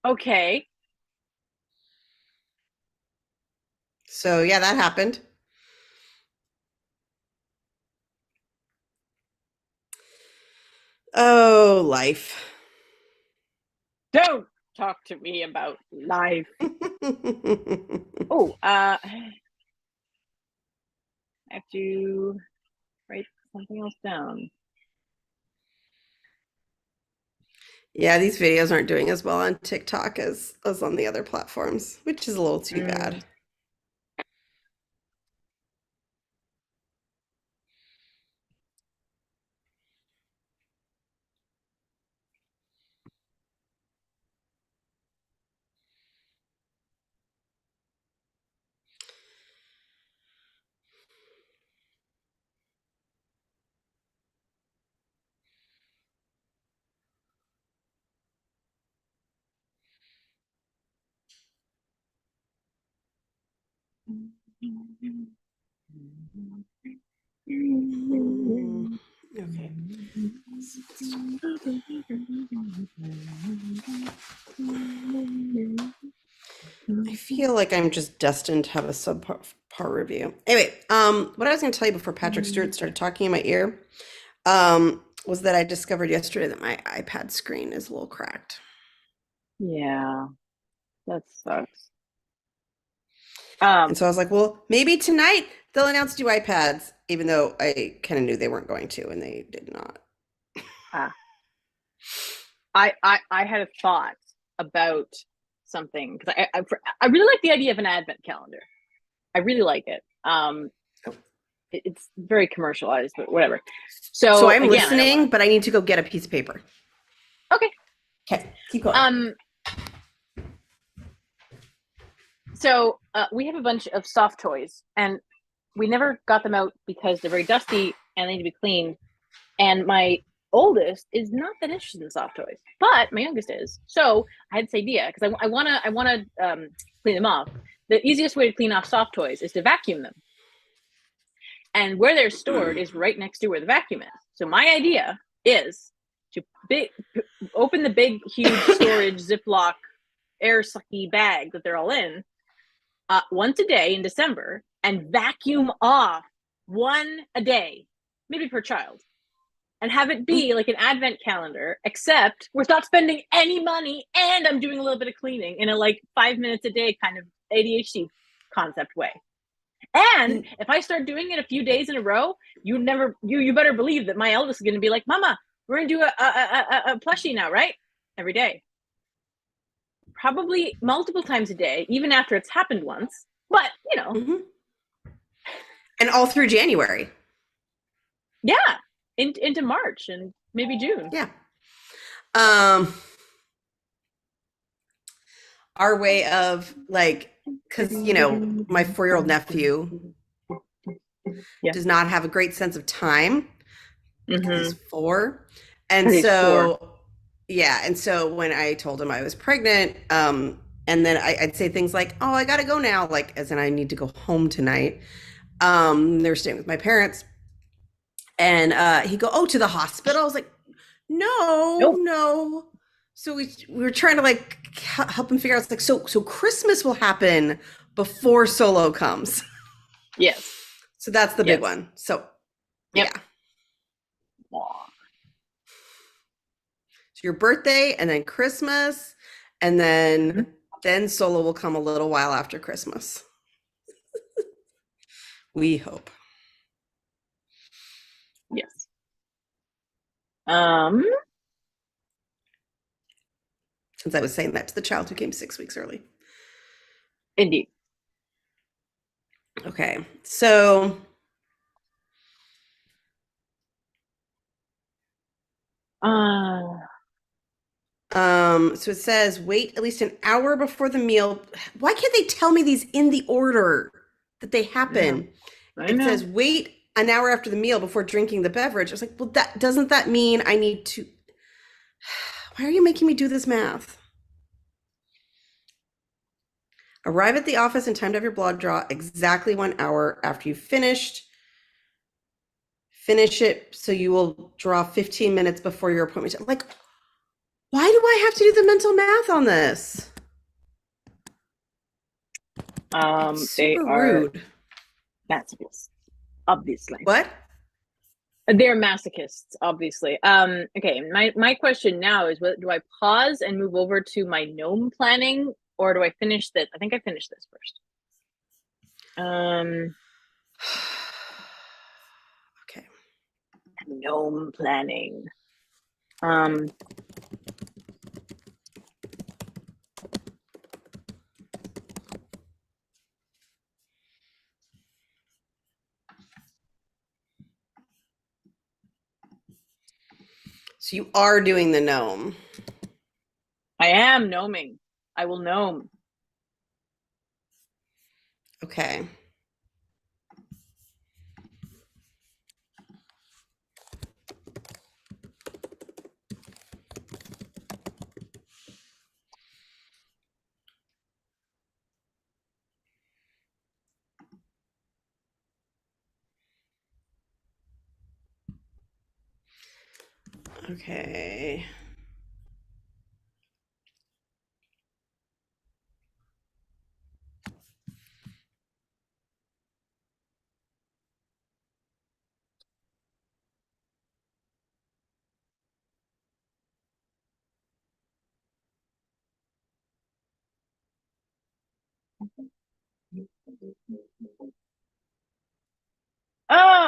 Okay. So yeah, that happened. Oh, life. Don't talk to me about life. Oh, I have to write something else down. Yeah, these videos aren't doing as well on TikTok as on the other platforms, which is a little too bad. Okay. I feel like I'm just destined to have a subpar review. Anyway, what I was going to tell you before Patrick Stewart started talking in my ear, was that I discovered yesterday that my iPad screen is a little cracked. Yeah, that sucks. And so I was like, well, maybe tonight they'll announce new iPads, even though I kind of knew they weren't going to, and they did not. Ah. I had a thought about something because I really like the idea of an advent calendar. I really like it. It's very commercialized, but whatever. So I'm again, listening, but I need to go get a piece of paper. Okay. Okay, keep going. So we have a bunch of soft toys, and we never got them out because they're very dusty and they need to be cleaned. And my oldest is not that interested in soft toys, but my youngest is. So I had this idea because I want to clean them off. The easiest way to clean off soft toys is to vacuum them. And where they're stored is right next to where the vacuum is. So my idea is to open the big, huge storage Ziploc air sucky bag that they're all in once a day in December and vacuum off one a day, maybe per child, and have it be like an advent calendar, except we're not spending any money and I'm doing a little bit of cleaning in a like 5 minutes a day kind of ADHD concept way. And if I start doing it a few days in a row, you better believe that my eldest is going to be like, Mama, we're going to do a plushie now, right? Every day. Probably multiple times a day, even after it's happened once. But, And all through January. Yeah. Into March and maybe June. Yeah. Our way of like, because, my 4-year-old nephew does not have a great sense of time. He's 4. And so, 4. Yeah. And so when I told him I was pregnant, and then I'd say things like, oh, I got to go now. Like, as in I need to go home tonight. They were staying with my parents. And he'd go, oh, to the hospital? I was like, no. So we were trying to like help him figure out, it's like, so Christmas will happen before Solo comes. Yes. So that's the big one. So, yep. Yeah. your birthday and then Christmas, and then solo will come a little while after Christmas. We hope. Yes. Since I was saying that to the child who came 6 weeks early. Indeed. Okay, so so it says wait at least an hour before the meal. Why can't they tell me these in the order that they happen? I know. It says wait an hour after the meal before drinking the beverage. I was like, well, doesn't that mean I need to? Why are you making me do this math? Arrive at the office in time to have your blood draw exactly 1 hour after you've finished. Finish it so you will draw 15 minutes before your appointment. Like, why do I have to do the mental math on this? It's They super are rude. masochists, obviously. What? They're masochists, obviously. Okay, my question now is, do I pause and move over to my gnome planning, or do I finish this? I think I finished this first. Okay. Gnome planning. So you are doing the gnome. I am gnoming. I will gnome. Okay. Okay.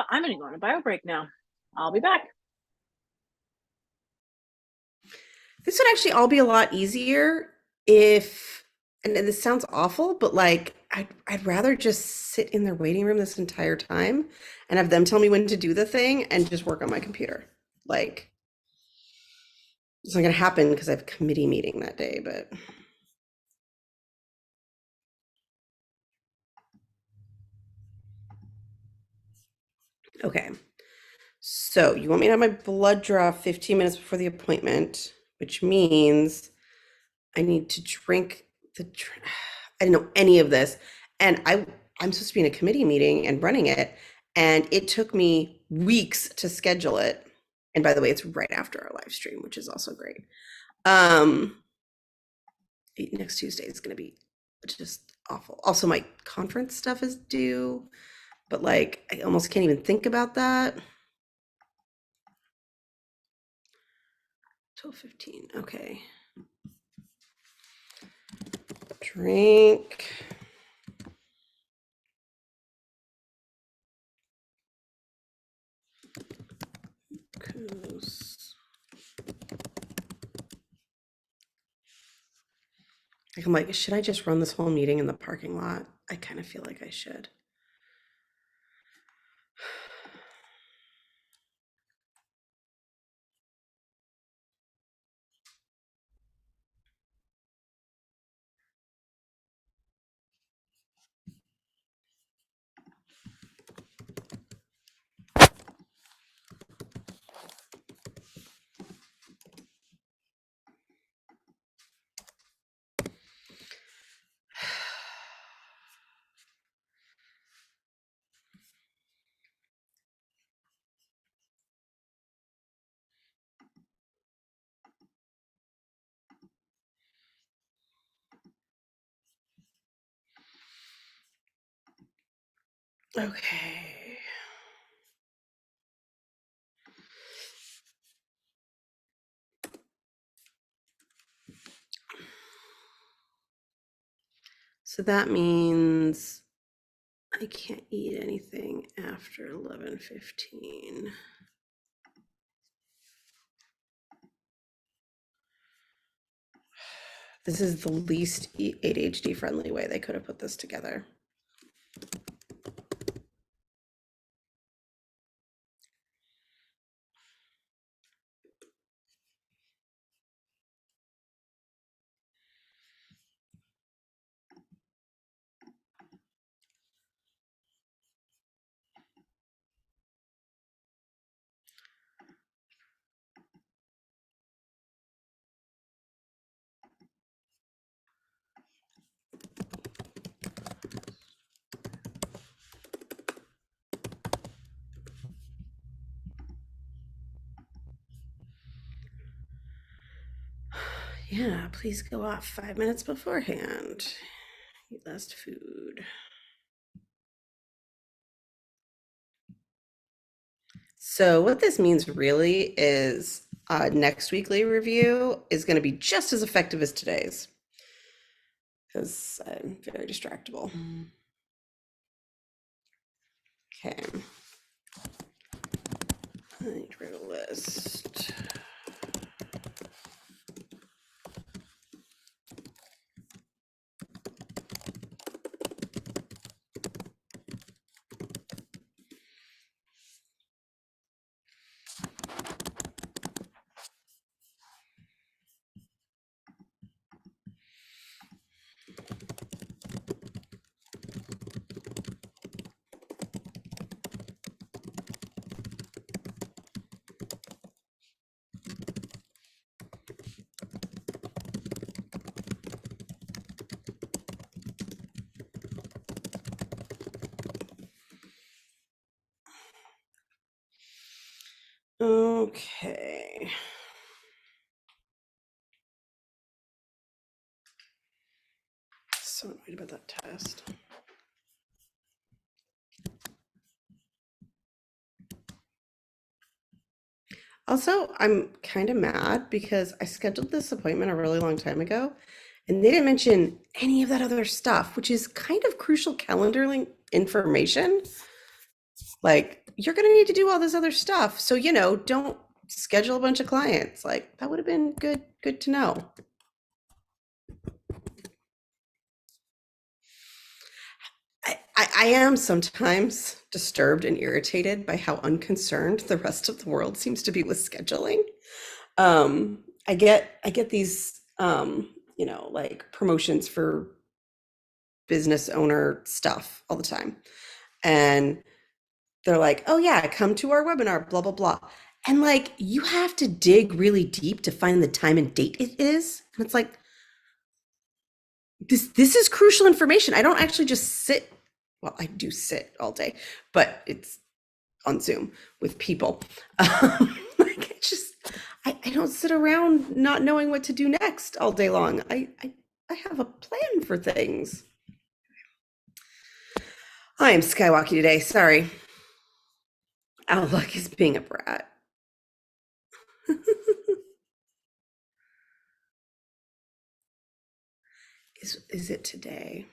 I'm gonna go on a bio break now. I'll be back. This would actually all be a lot easier if, and this sounds awful, but like I'd rather just sit in their waiting room this entire time and have them tell me when to do the thing and just work on my computer. Like it's not gonna happen because I have a committee meeting that day, but okay. So you want me to have my blood draw 15 minutes before the appointment, which means I need to drink I didn't know any of this. And I'm supposed to be in a committee meeting and running it. And it took me weeks to schedule it. And by the way, it's right after our live stream, which is also great. Next Tuesday is going to be just awful. Also, my conference stuff is due, but like I almost can't even think about that. 12:15. Okay. Drink. Like, I'm like, should I just run this whole meeting in the parking lot? I kind of feel like I should. Okay. So that means I can't eat anything after 11:15. This is the least ADHD friendly way they could have put this together. Yeah, please go off 5 minutes beforehand. Eat less food. So what this means really is next weekly review is going to be just as effective as today's, because I'm very distractible. Okay. I need to write a list. Okay. So annoyed about that test. Also, I'm kind of mad because I scheduled this appointment a really long time ago and they didn't mention any of that other stuff, which is kind of crucial calendaring information. Like, you're going to need to do all this other stuff. So, don't schedule a bunch of clients. Like, that would have been good to know. I am sometimes disturbed and irritated by how unconcerned the rest of the world seems to be with scheduling. I get these like promotions for business owner stuff all the time. And they're like, "Oh yeah, come to our webinar, blah blah blah." And like you have to dig really deep to find the time and date it is. And it's like this is crucial information. I don't actually just sit, well, I do sit all day, but it's on Zoom with people. Like I don't sit around not knowing what to do next all day long. I have a plan for things. I am skywalking today. Sorry. Outlook is being a brat. Is it today?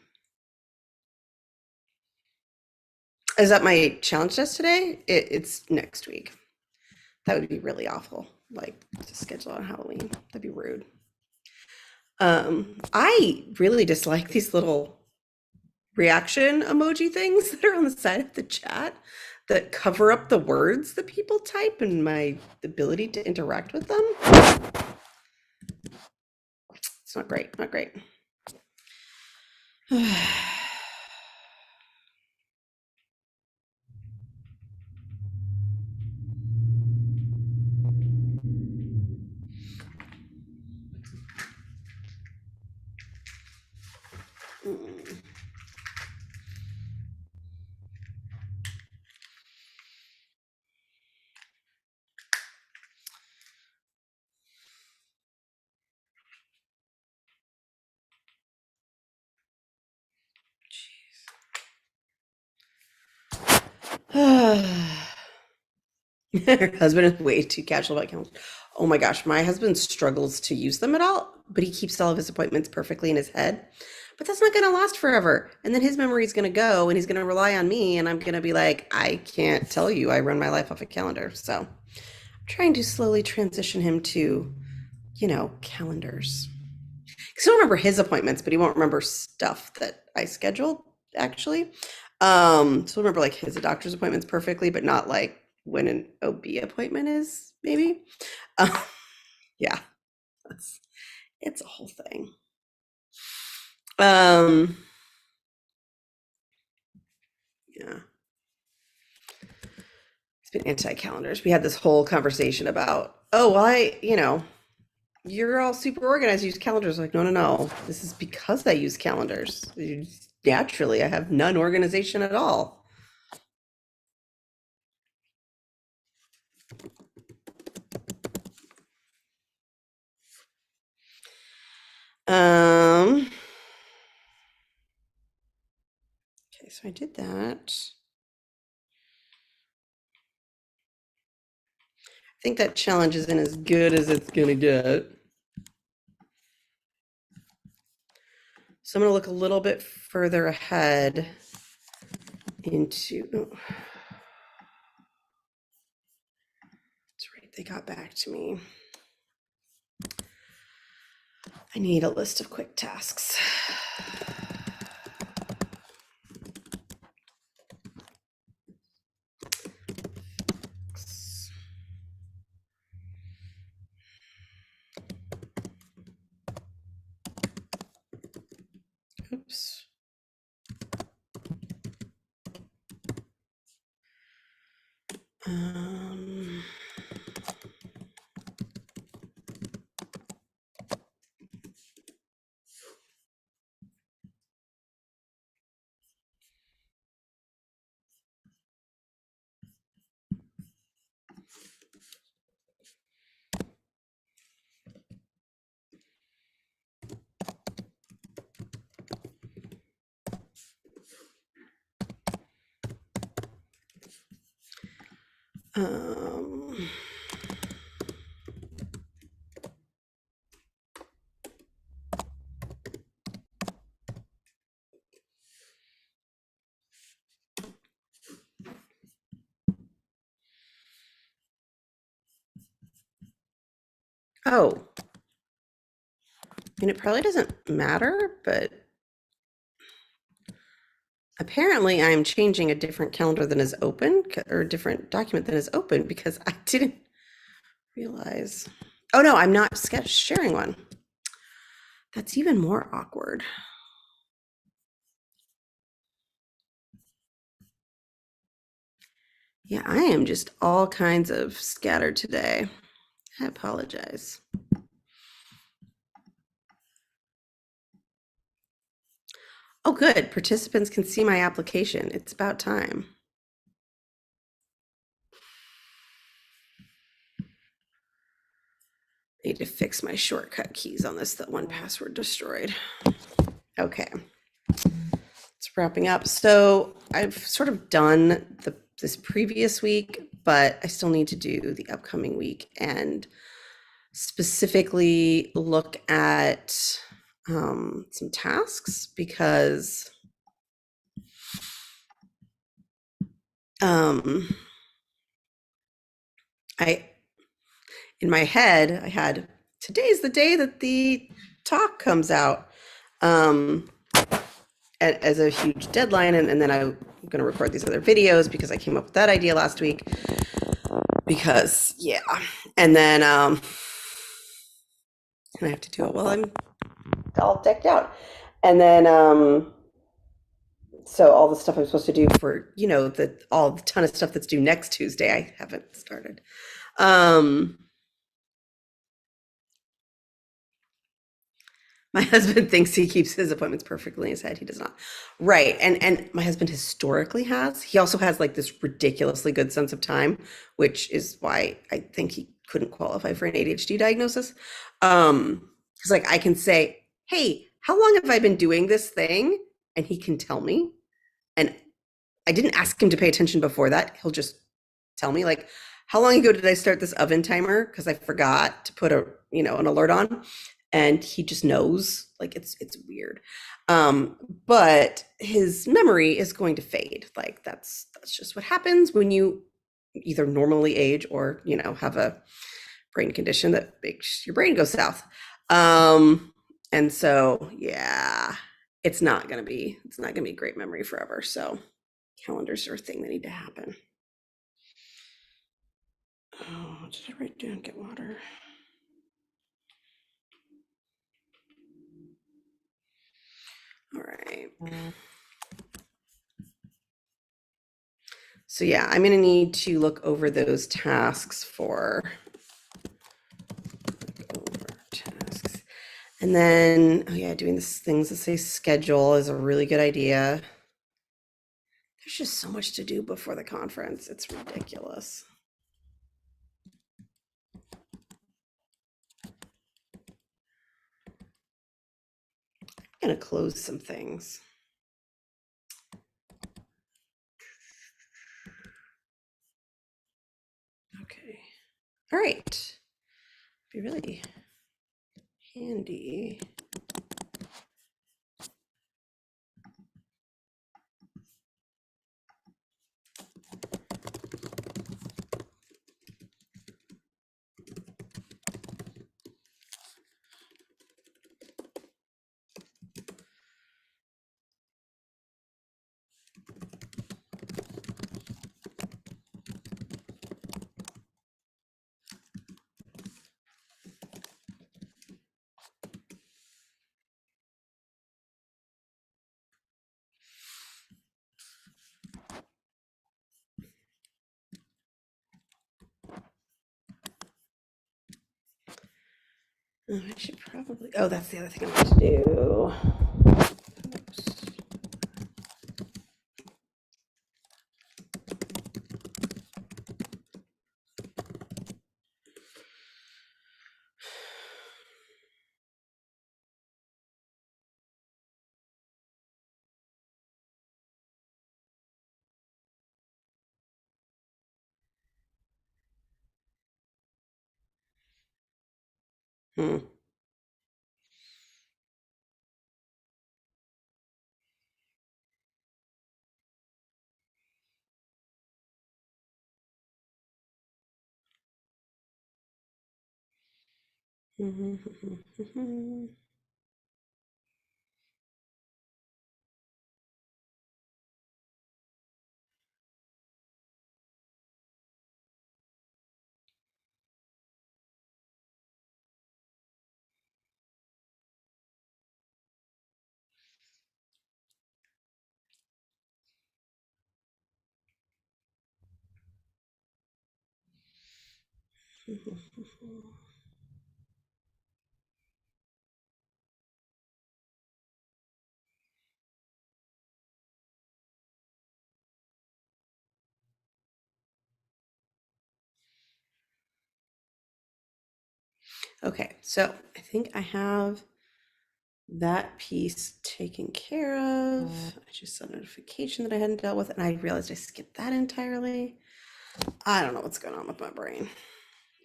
Is that my challenge test today? It's next week. That would be really awful. Like to schedule on Halloween. That'd be rude. I really dislike these little reaction emoji things that are on the side of the chat that cover up the words that people type and my ability to interact with them. It's not great, not great. Her husband is way too casual about calendars. Oh my gosh, my husband struggles to use them at all, but he keeps all of his appointments perfectly in his head. But that's not going to last forever. And then his memory is going to go and he's going to rely on me. And I'm going to be like, I can't tell you. I run my life off a calendar. So I'm trying to slowly transition him to, calendars. Because he'll remember his appointments, but he won't remember stuff that I scheduled, actually. So he'll remember like his doctor's appointments perfectly, but not like when an OB appointment is, maybe. Yeah, it's a whole thing. Yeah. It's been anti-calendars. We had this whole conversation about, oh, well, you're all super organized, you use calendars. Like, no. This is because I use calendars. Naturally, I have none organization at all. Okay, so I did that. I think that challenge isn't as good as it's gonna get. So I'm gonna look a little bit further ahead into, that's right, they got back to me. I need a list of quick tasks. Oops. Oh, and it probably doesn't matter, but apparently I'm changing a different calendar than is open, or a different document than is open, because I didn't realize. Oh no, I'm not sharing one. That's even more awkward. Yeah, I am just all kinds of scattered today. I apologize. Oh, good. Participants can see my application. It's about time. I need to fix my shortcut keys on this, that one password destroyed. Okay. It's wrapping up. So I've sort of done this previous week, but I still need to do the upcoming week and specifically look at some tasks, because in my head, I had, today's the day that the talk comes out, as a huge deadline. And then I'm going to record these other videos because I came up with that idea last week, because yeah. And then, and I have to do it while I'm all decked out. And then, so all the stuff I'm supposed to do for, all the ton of stuff that's due next Tuesday, I haven't started. My husband thinks he keeps his appointments perfectly in his head. He does not. Right. And my husband historically has. He also has like this ridiculously good sense of time, which is why I think he couldn't qualify for an ADHD diagnosis. Because like I can say, hey, how long have I been doing this thing? And he can tell me. And I didn't ask him to pay attention before that. He'll just tell me, like, how long ago did I start this oven timer? Because I forgot to put an alert on. and he just knows, like it's weird. But his memory is going to fade. Like that's just what happens when you either normally age or, have a brain condition that makes your brain go south. And so, yeah, it's not going to be great memory forever. So calendars are a thing that need to happen. Oh, what did I write down? Get water. All right. So yeah, I'm going to need to look over those tasks tasks. And then, oh yeah, doing these things that say schedule is a really good idea. There's just so much to do before the conference. It's ridiculous. I'm going to close some things. Okay. All right. Be really handy. Oh, I should probably, oh, that's the other thing I want to do. Oops. Hmm. Okay, so I think I have that piece taken care of. I just saw a notification that I hadn't dealt with, and I realized I skipped that entirely. I don't know what's going on with my brain.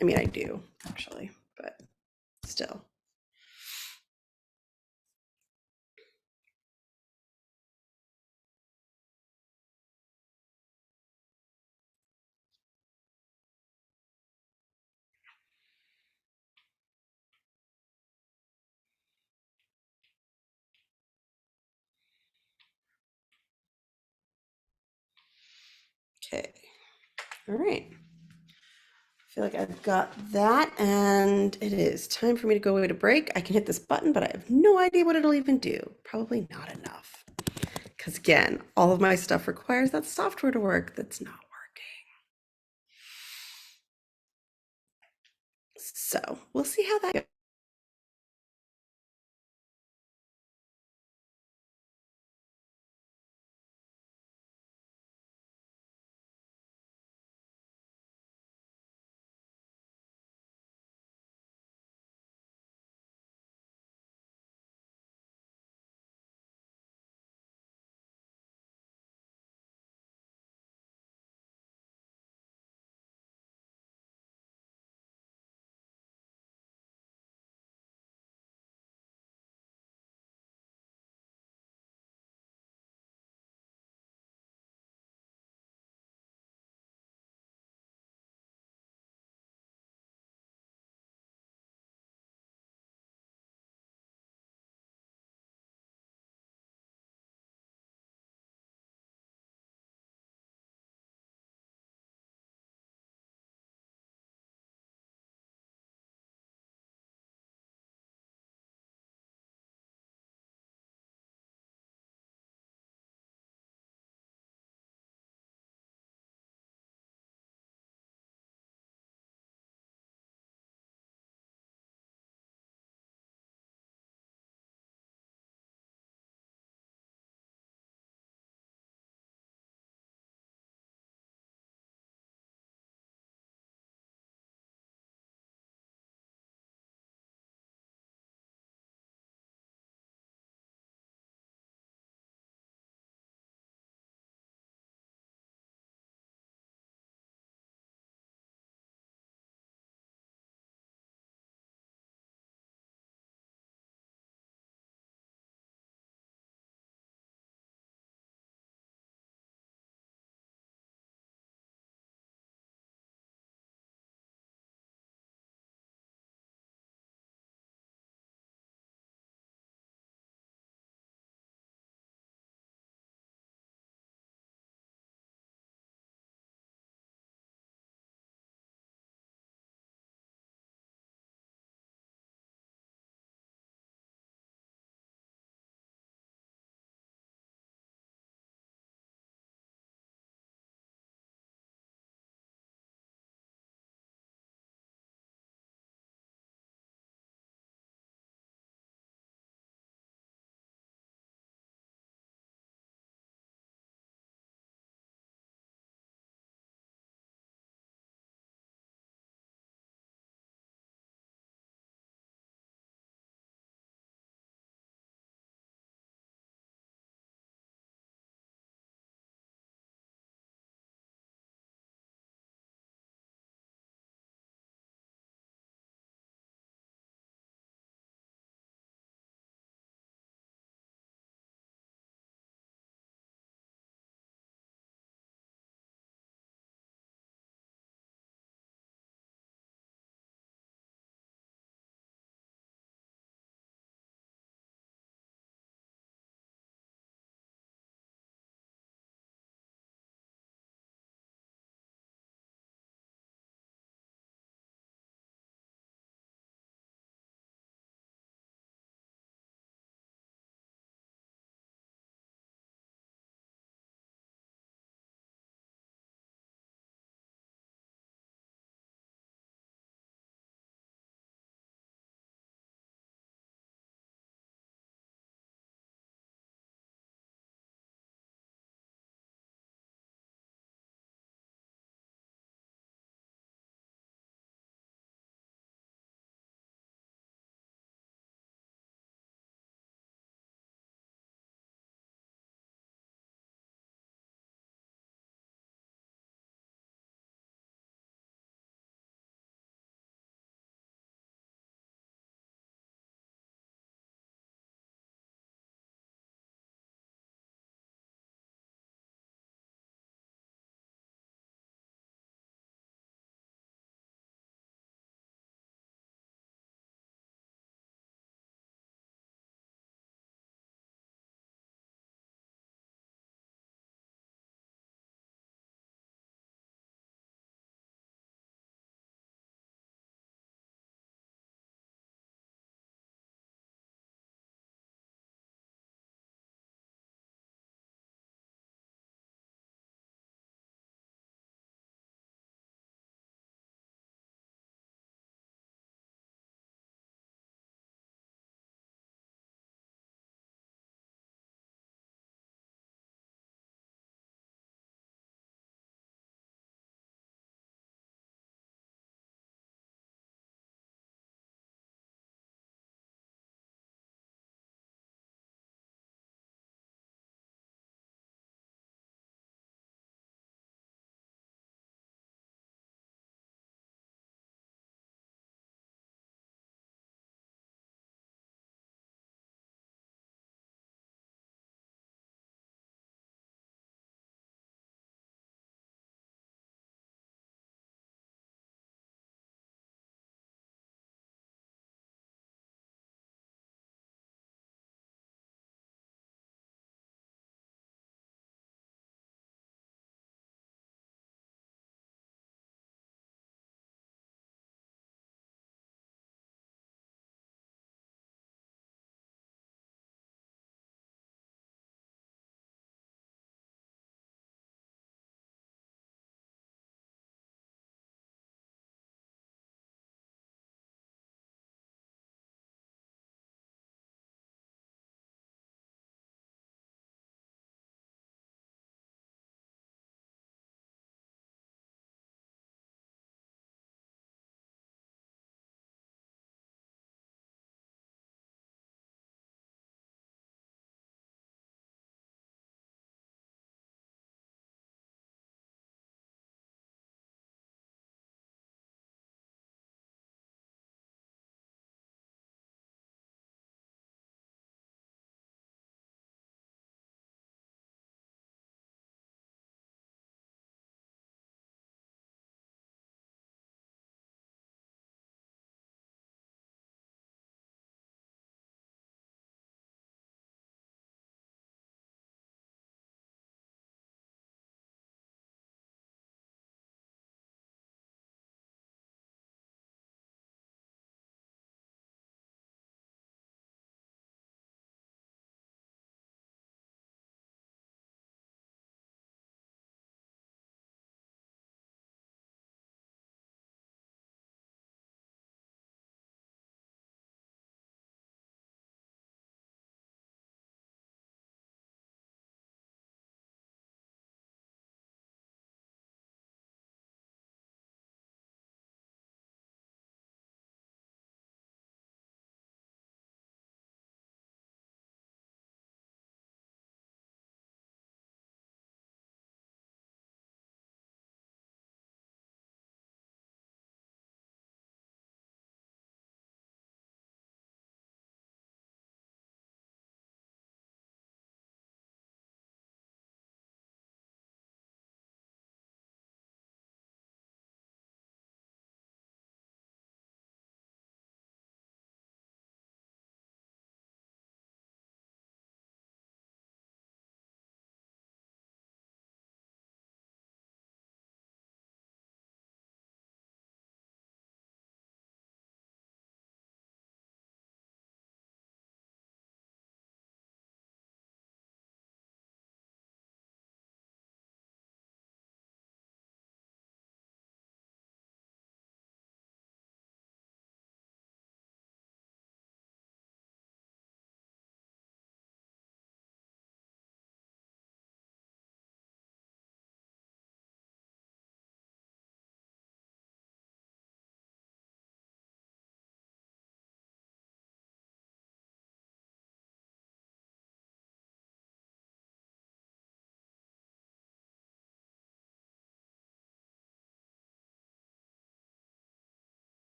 I mean, I do, actually, but still. Okay, all right. I feel like I've got that, and it is time for me to go away to break. I can hit this button, but I have no idea what it'll even do. Probably not enough. Because again, all of my stuff requires that software to work that's not working. So we'll see how that goes.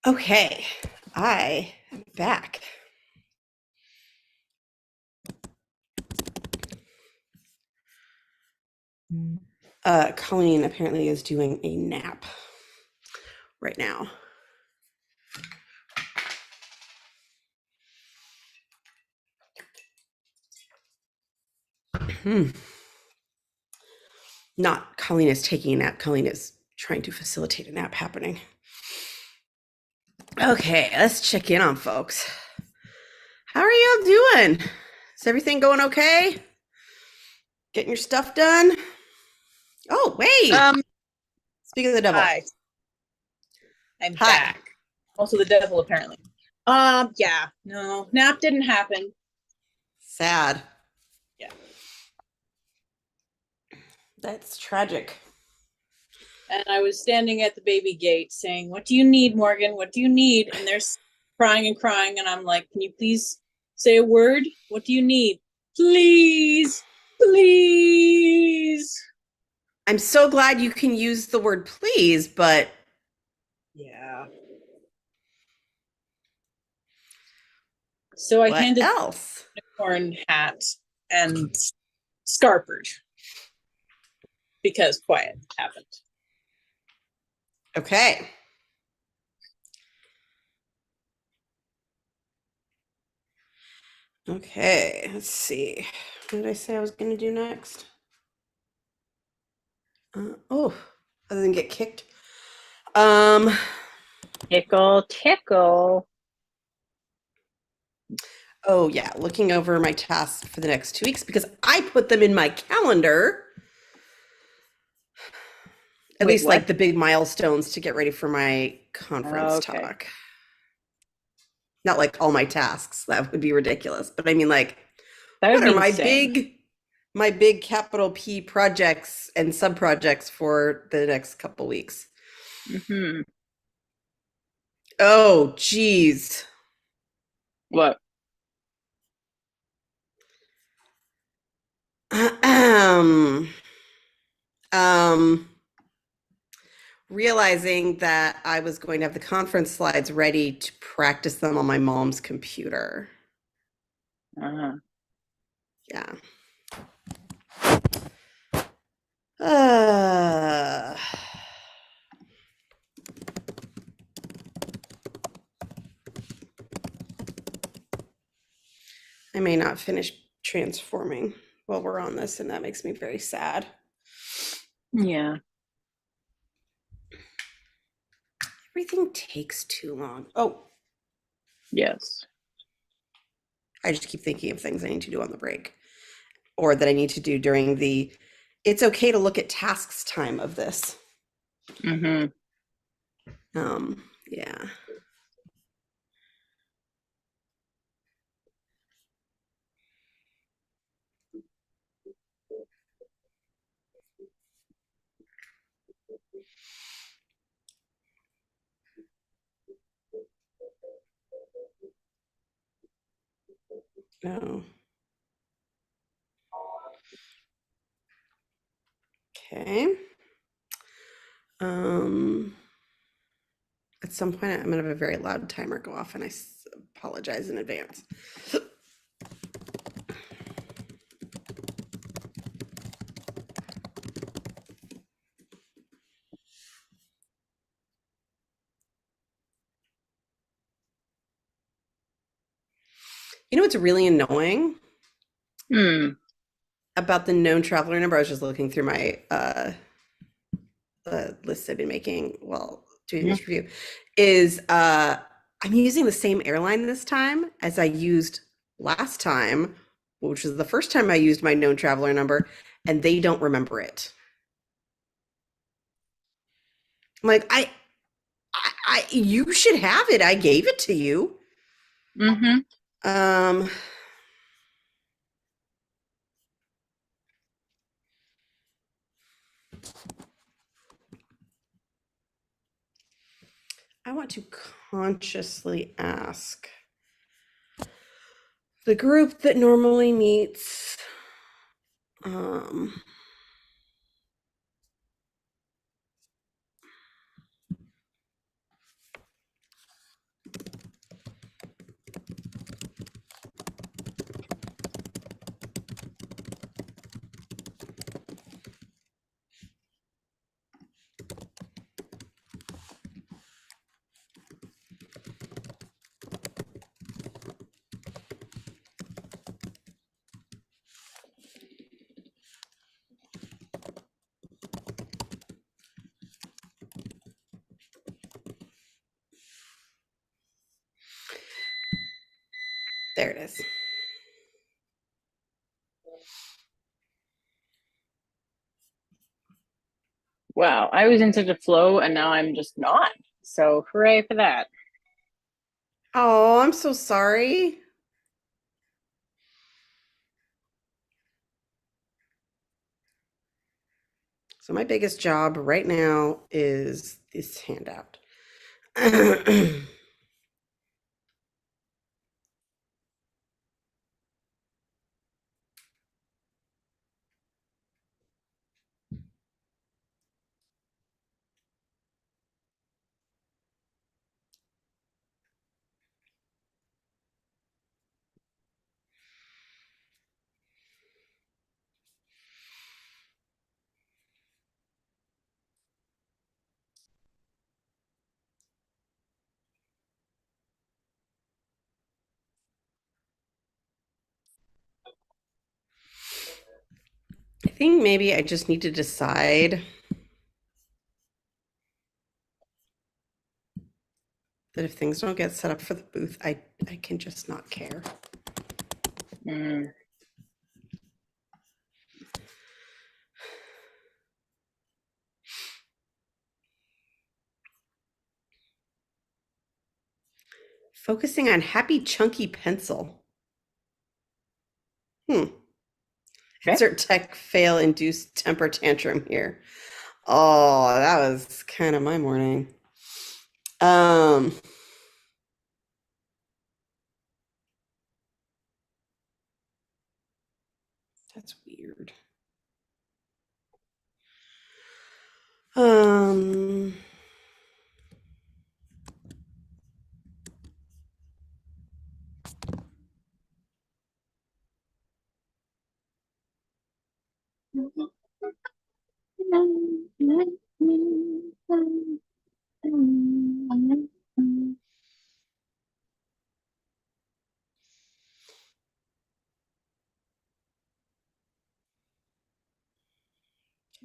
Okay, I am back. Colleen apparently is doing a nap right now. Not Colleen is taking a nap. Colleen is trying to facilitate a nap happening. Okay, let's check in on folks. How are y'all doing? Is everything going okay? Getting your stuff done? Oh, wait. Speaking of the devil. Hi. I'm back. Also the devil, apparently. Yeah. No, nap didn't happen. Sad. Yeah. That's tragic. And I was standing at the baby gate saying, "What do you need, Morgan? What do you need?" And they're crying and crying. And I'm like, "Can you please say a word? What do you need? Please, please." I'm so glad you can use the word please, but yeah. So I what handed else? a unicorn hat and scarpered because quiet happened. Okay. Okay, let's see. What did I say I was going to do next? Other than get kicked. Tickle. Oh yeah, looking over my tasks for the next 2 weeks because I put them in my calendar. At least like the big milestones to get ready for my conference talk. Not like all my tasks. That would be ridiculous. But I mean, like, what are my big capital P projects and sub projects for the next couple weeks? Mm-hmm. Oh, geez. What? Realizing that I was going to have the conference slides ready to practice them on my mom's computer. Yeah. I may not finish transforming while we're on this, and that makes me very sad. Yeah. Everything takes too long. Oh. Yes. I just keep thinking of things I need to do on the break or that I need to do during the it's okay to look at tasks time of this. Mm-hmm. Yeah. No. Okay. At some point, I'm going to have a very loud timer go off, and I apologize in advance. You know what's really annoying about the known traveler number? I was just looking through my lists I've been making while doing this review. Is I'm using the same airline this time as I used last time, which was the first time I used my known traveler number, and they don't remember it. I'm like, you should have it. I gave it to you. Mm-hmm. I want to consciously ask the group that normally meets There it is. Wow, I was in such a flow and now I'm just not. So hooray for that. Oh, I'm so sorry. So my biggest job right now is this handout. I think maybe I just need to decide that if things don't get set up for the booth, I can just not care. Mm. Focusing on happy chunky pencil. Okay. Insert tech fail induced temper tantrum here. Oh, that was kind of my morning. That's weird.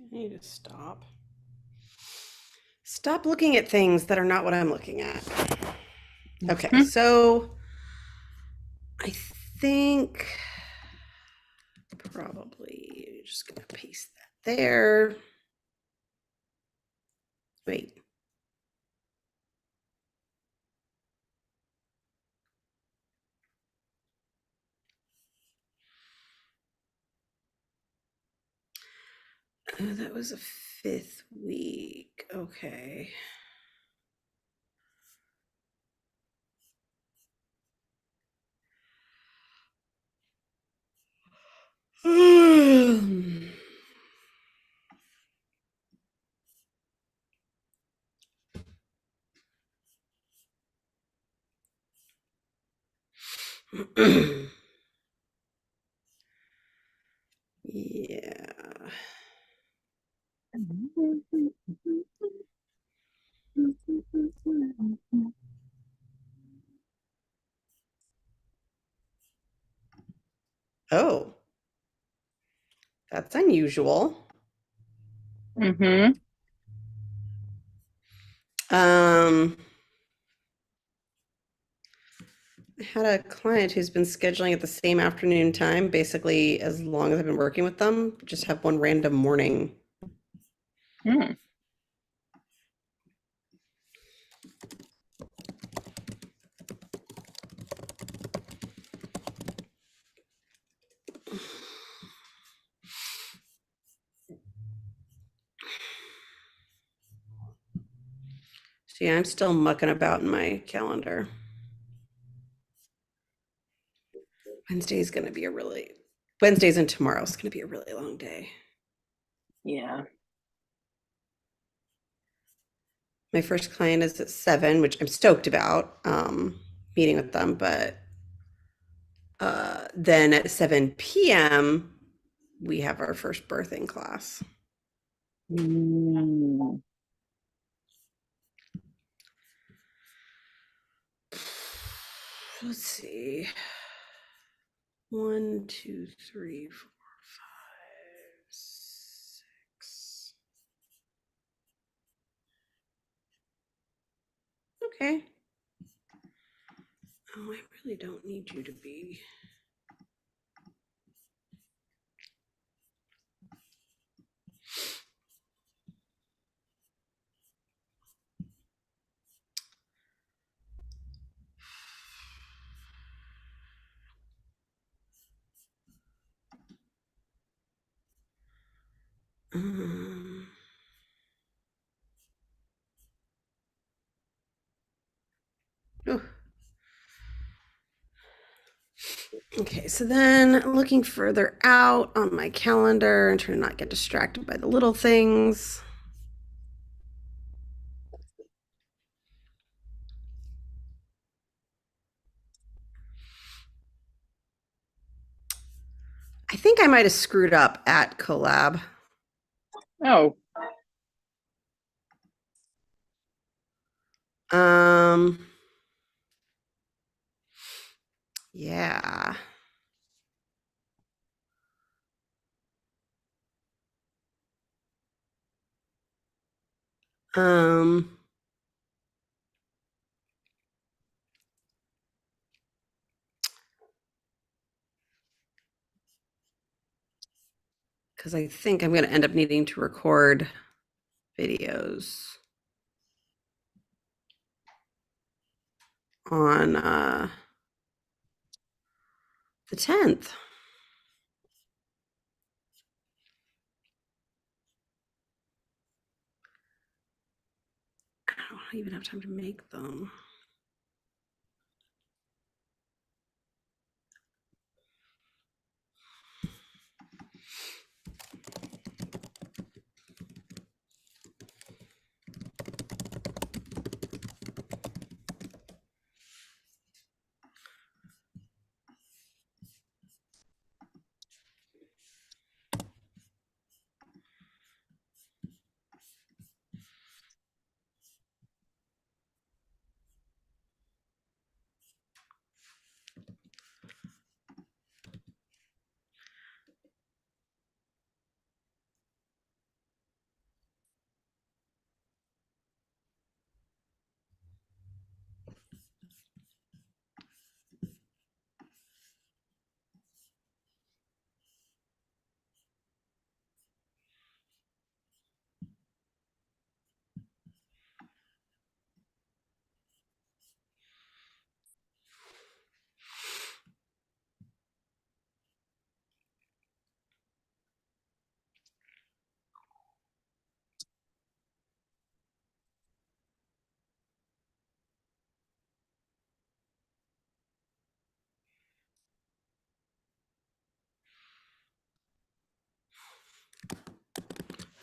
I need to stop. Stop looking at things that are not what I'm looking at. Okay, so I think probably just gonna paste that there. Wait. That was a 5th week. Okay. Yeah. Oh, that's unusual. Mm-hmm. I had a client who's been scheduling at the same afternoon time, basically as long as I've been working with them, just have one random morning. Mm. See, I'm still mucking about in my calendar. Wednesdays and tomorrow's gonna be a really long day. Yeah. My first client is at 7, which I'm stoked about, meeting with them, but then at 7 p.m. we have our first birthing class. Mm. Let's see. 1, 2, 3, 4, 5, 6. Okay. Oh, I really don't need you to be. Oh. Okay, so then looking further out on my calendar and trying to not get distracted by the little things. I think I might have screwed up at collab. Oh. Yeah. Because I think I'm going to end up needing to record videos on the 10th. I don't even have time to make them.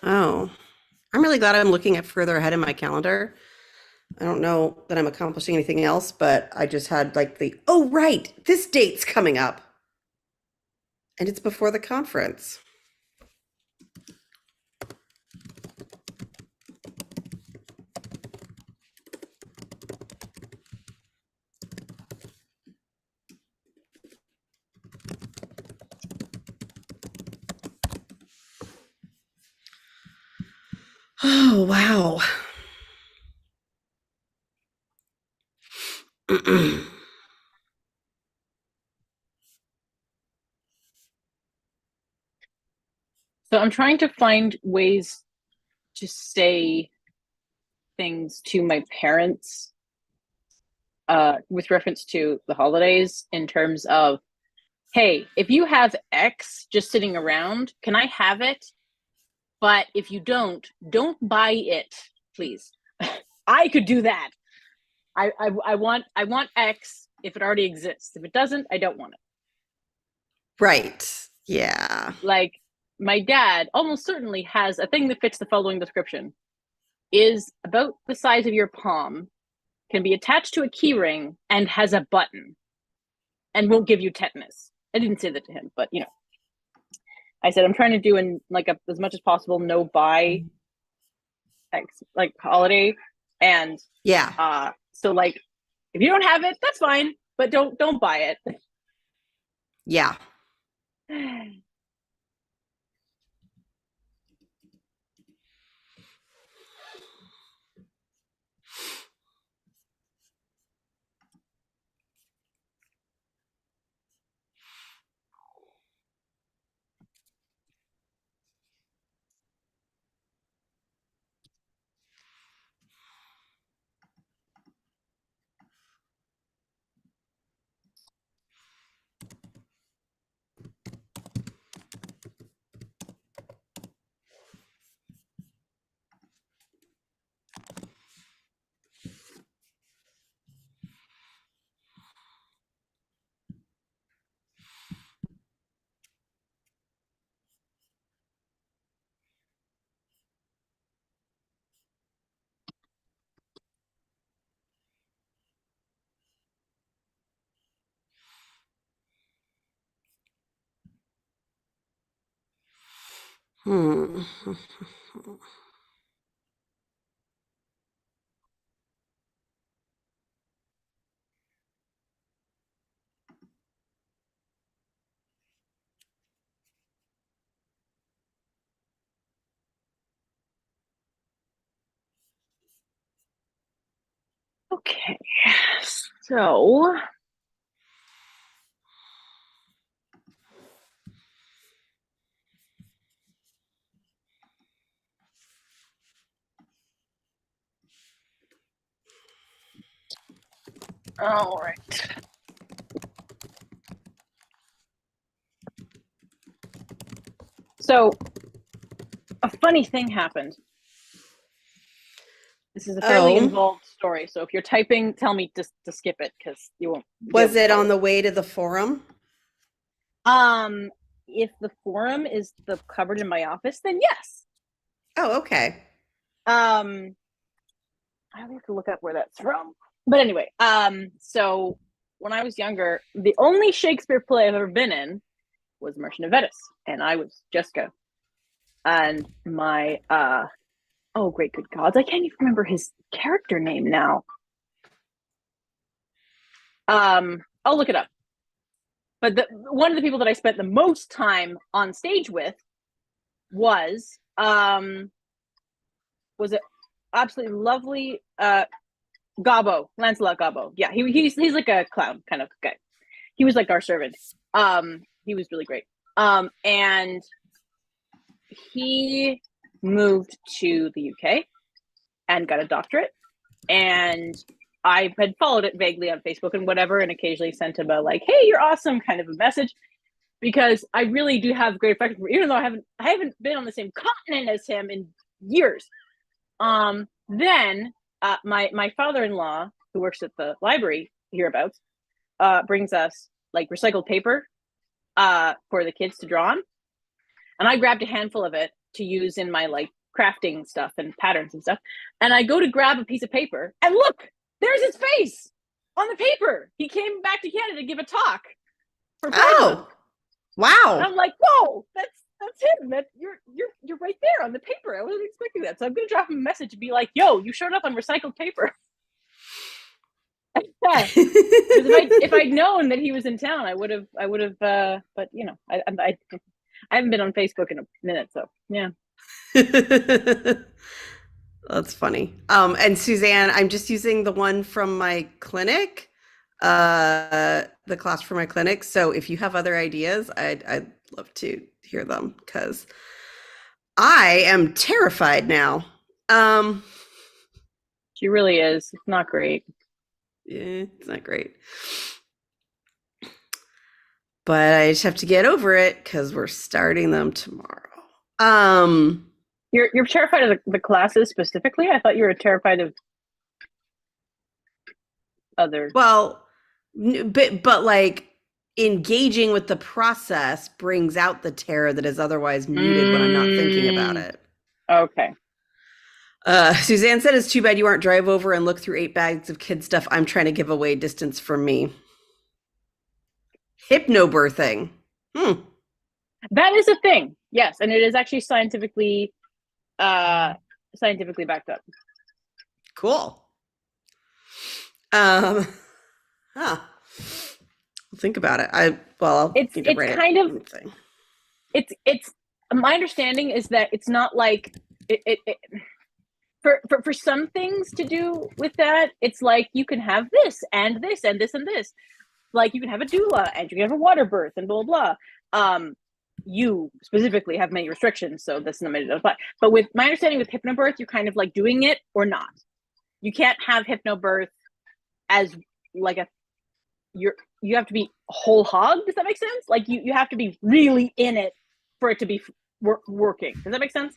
Oh, I'm really glad I'm looking at further ahead in my calendar. I don't know that I'm accomplishing anything else, but I just had like oh, right, this date's coming up. And it's before the conference. Oh, wow. So I'm trying to find ways to say things to my parents with reference to the holidays in terms of, hey, if you have X just sitting around, can I have it? But if you don't buy it, please. I could do that. I want X if it already exists. If it doesn't, I don't want it. Right. Yeah. Like my dad almost certainly has a thing that fits the following description. Is about the size of your palm, can be attached to a key ring, and has a button and won't give you tetanus. I didn't say that to him, but you know, I said I'm trying to do in like as much as possible no buy like holiday, and Yeah. so like if you don't have it, that's fine, but don't buy it. Yeah. Hmm. Okay, so all right. So a funny thing happened. This is a fairly Oh, involved story, so if you're typing, tell me to skip it because you won't be was able to it follow on the way to the forum? it. If the forum is the cupboard in my office, then yes. Oh, okay. I have to look up where that's from. But anyway, so when I was younger, the only Shakespeare play I've ever been in was Merchant of Venice, and I was Jessica. And my oh great good gods, I can't even remember his character name now. I'll look it up. But one of the people that I spent the most time on stage with was it absolutely lovely Gobbo, Lancelot Gobbo. Yeah, he's like a clown kind of guy. He was like our servant. He was really great. And he moved to the UK and got a doctorate. And I had followed it vaguely on Facebook and whatever, and occasionally sent him a like, "Hey, you're awesome," kind of a message, because I really do have great affection for him, even though I haven't been on the same continent as him in years. Then my father-in-law, who works at the library hereabouts, brings us like recycled paper for the kids to draw on, and I grabbed a handful of it to use in my like crafting stuff and patterns and stuff. And I go to grab a piece of paper, and look, there's his face on the paper. He came back to Canada to give a talk for Pride Month. Oh, wow. And I'm like, whoa, that's him. That you're right there on the paper. I wasn't expecting that. So I'm gonna drop him a message and be like, yo, you showed up on recycled paper. Because if I'd known that he was in town, I would have. But you know, I haven't been on Facebook in a minute, so yeah. That's funny. And Suzanne, I'm just using the one from my clinic, the class for my clinic. So if you have other ideas, I'd love to hear them because I am terrified now. She really is. It's not great. Yeah, it's not great. But I just have to get over it because we're starting them tomorrow. You're terrified of the classes specifically? I thought you were terrified of other. Well, but like engaging with the process brings out the terror that is otherwise muted when I'm not thinking about it. Okay. Suzanne said, it's too bad you aren't drive over and look through 8 bags of kid stuff. I'm trying to give away distance from me. Hypnobirthing. That is a thing. Yes. And it is actually scientifically backed up. Cool. Huh. Think about it. It's kind of it's my understanding is that it's not like it for some things to do with that, it's like you can have this and this and this and this. Like you can have a doula and you can have a water birth and blah blah blah. You specifically have many restrictions, so that's not made apply. But with my understanding with hypnobirth, you're kind of like doing it or not. You can't have hypnobirth as like you have to be whole hog. Does that make sense? Like you have to be really in it for it to be working. Does that make sense?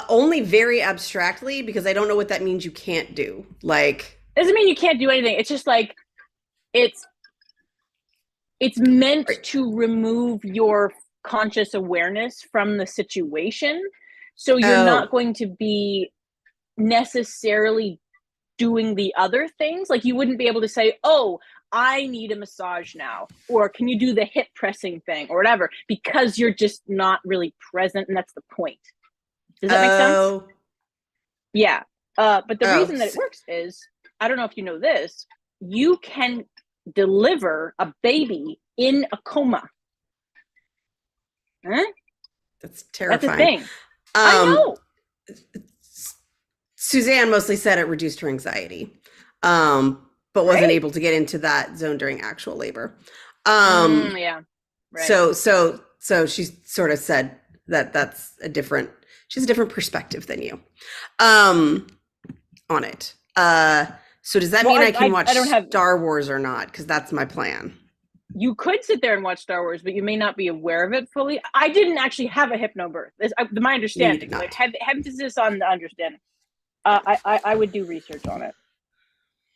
Only very abstractly, because I don't know what that means you can't do. Like, doesn't mean you can't do anything. It's just like it's meant to remove your conscious awareness from the situation. So you're not going to be necessarily doing the other things. Like you wouldn't be able to say, oh, I need a massage now, or can you do the hip pressing thing or whatever, because you're just not really present, and that's the point. Does that make sense? Yeah. But the reason that it works is, I don't know if you know this, you can deliver a baby in a coma. Huh? That's terrifying. That's a thing. I know. Suzanne mostly said it reduced her anxiety, but wasn't able to get into that zone during actual labor. Yeah. Right. So she sort of said that she has a different perspective than you on it. So does that mean I can watch Star Wars or not? Because that's my plan. You could sit there and watch Star Wars, but you may not be aware of it fully. I didn't actually have a hypnobirth. My understanding, like emphasis on the understanding. I would do research on it.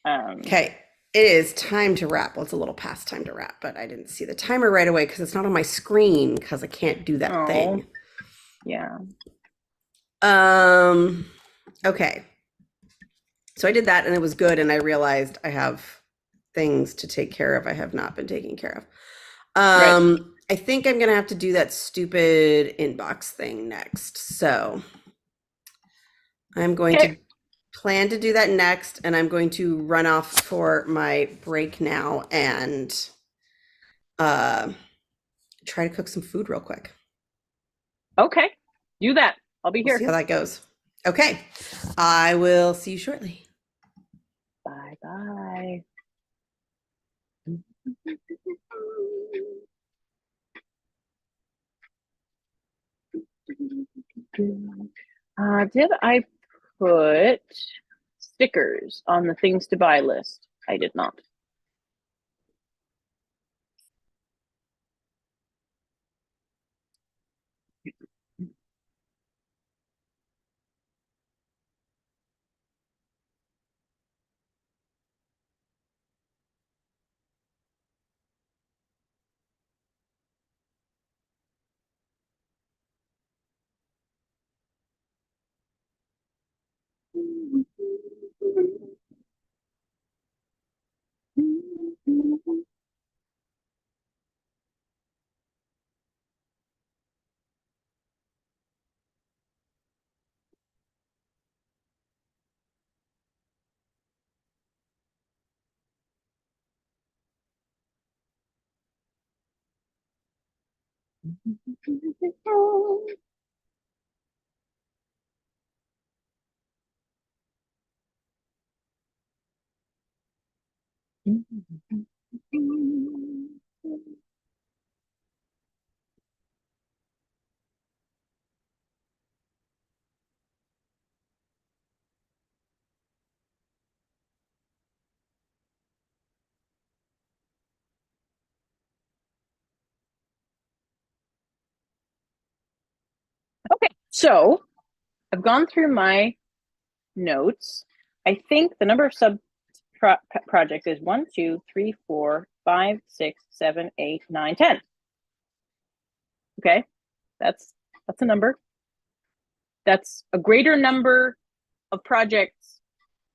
Okay, it is time to wrap. Well, it's a little past time to wrap, but I didn't see the timer right away because it's not on my screen because I can't do that thing. Yeah. Okay. So I did that and it was good, and I realized I have things to take care of I have not been taking care of. I think I'm gonna have to do that stupid inbox thing next. So I'm going to plan to do that next, and I'm going to run off for my break now and try to cook some food real quick. Okay, do that. I'll be here. See how that goes. Okay, I will see you shortly. Bye. Did I put stickers on the things to buy list? I did not. Okay, so I've gone through my notes. I think the number of sub projects is 1, 2, 3, 4, 5, 6, 7, 8, 9, 10. Okay, that's a number. That's a greater number of projects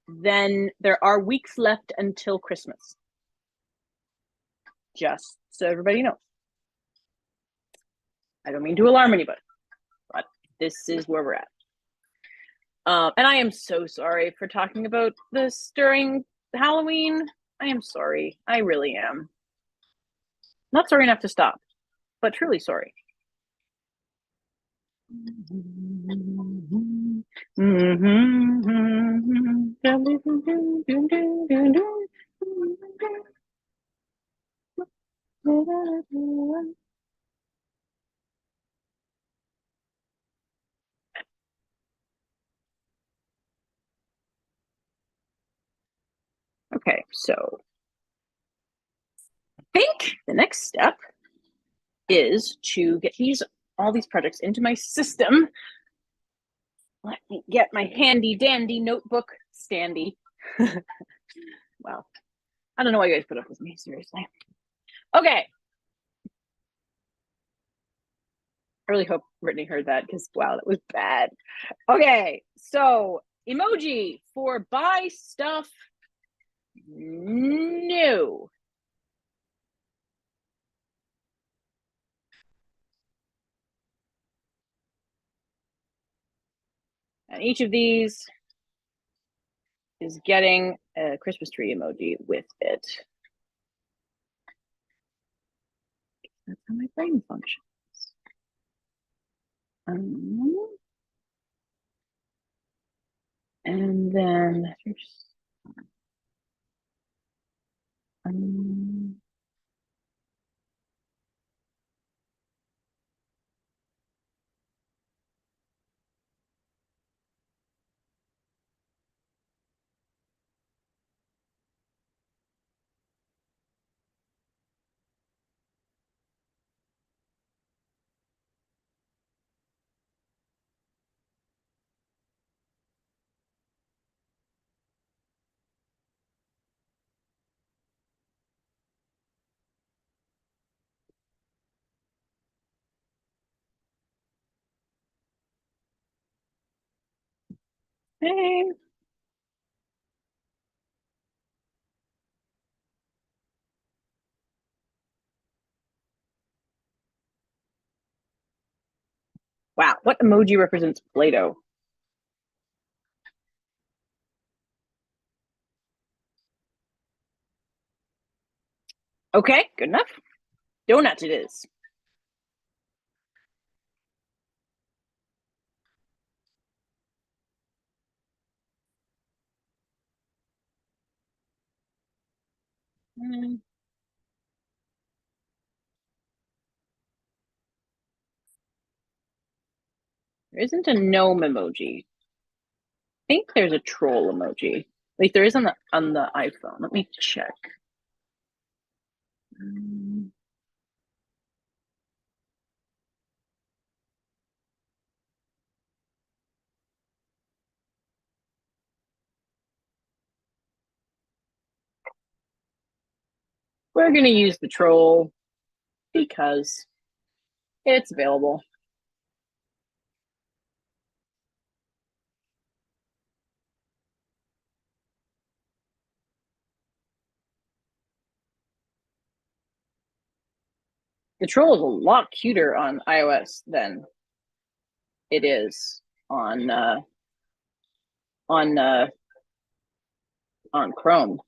than there are weeks left until Christmas. Just so everybody knows. I don't mean to alarm anybody, but this is where we're at. And I am so sorry for talking about this during Halloween. I am sorry. I really am. Not sorry enough to stop, but truly sorry. Okay, so I think the next step is to get all these projects into my system. Let me get my handy dandy notebook standy. Wow. I don't know why you guys put up with me, seriously. Okay. I really hope Brittany heard that because, wow, that was bad. Okay, so emoji for buy stuff. No. And each of these is getting a Christmas tree emoji with it. That's how my brain functions. And then hey. Wow, what emoji represents Play-Doh? Okay, good enough. Donut it is. There isn't a gnome emoji. I think there's a troll emoji. At least there is on the iPhone. Let me check. We're gonna use the troll because it's available. The troll is a lot cuter on iOS than it is on Chrome.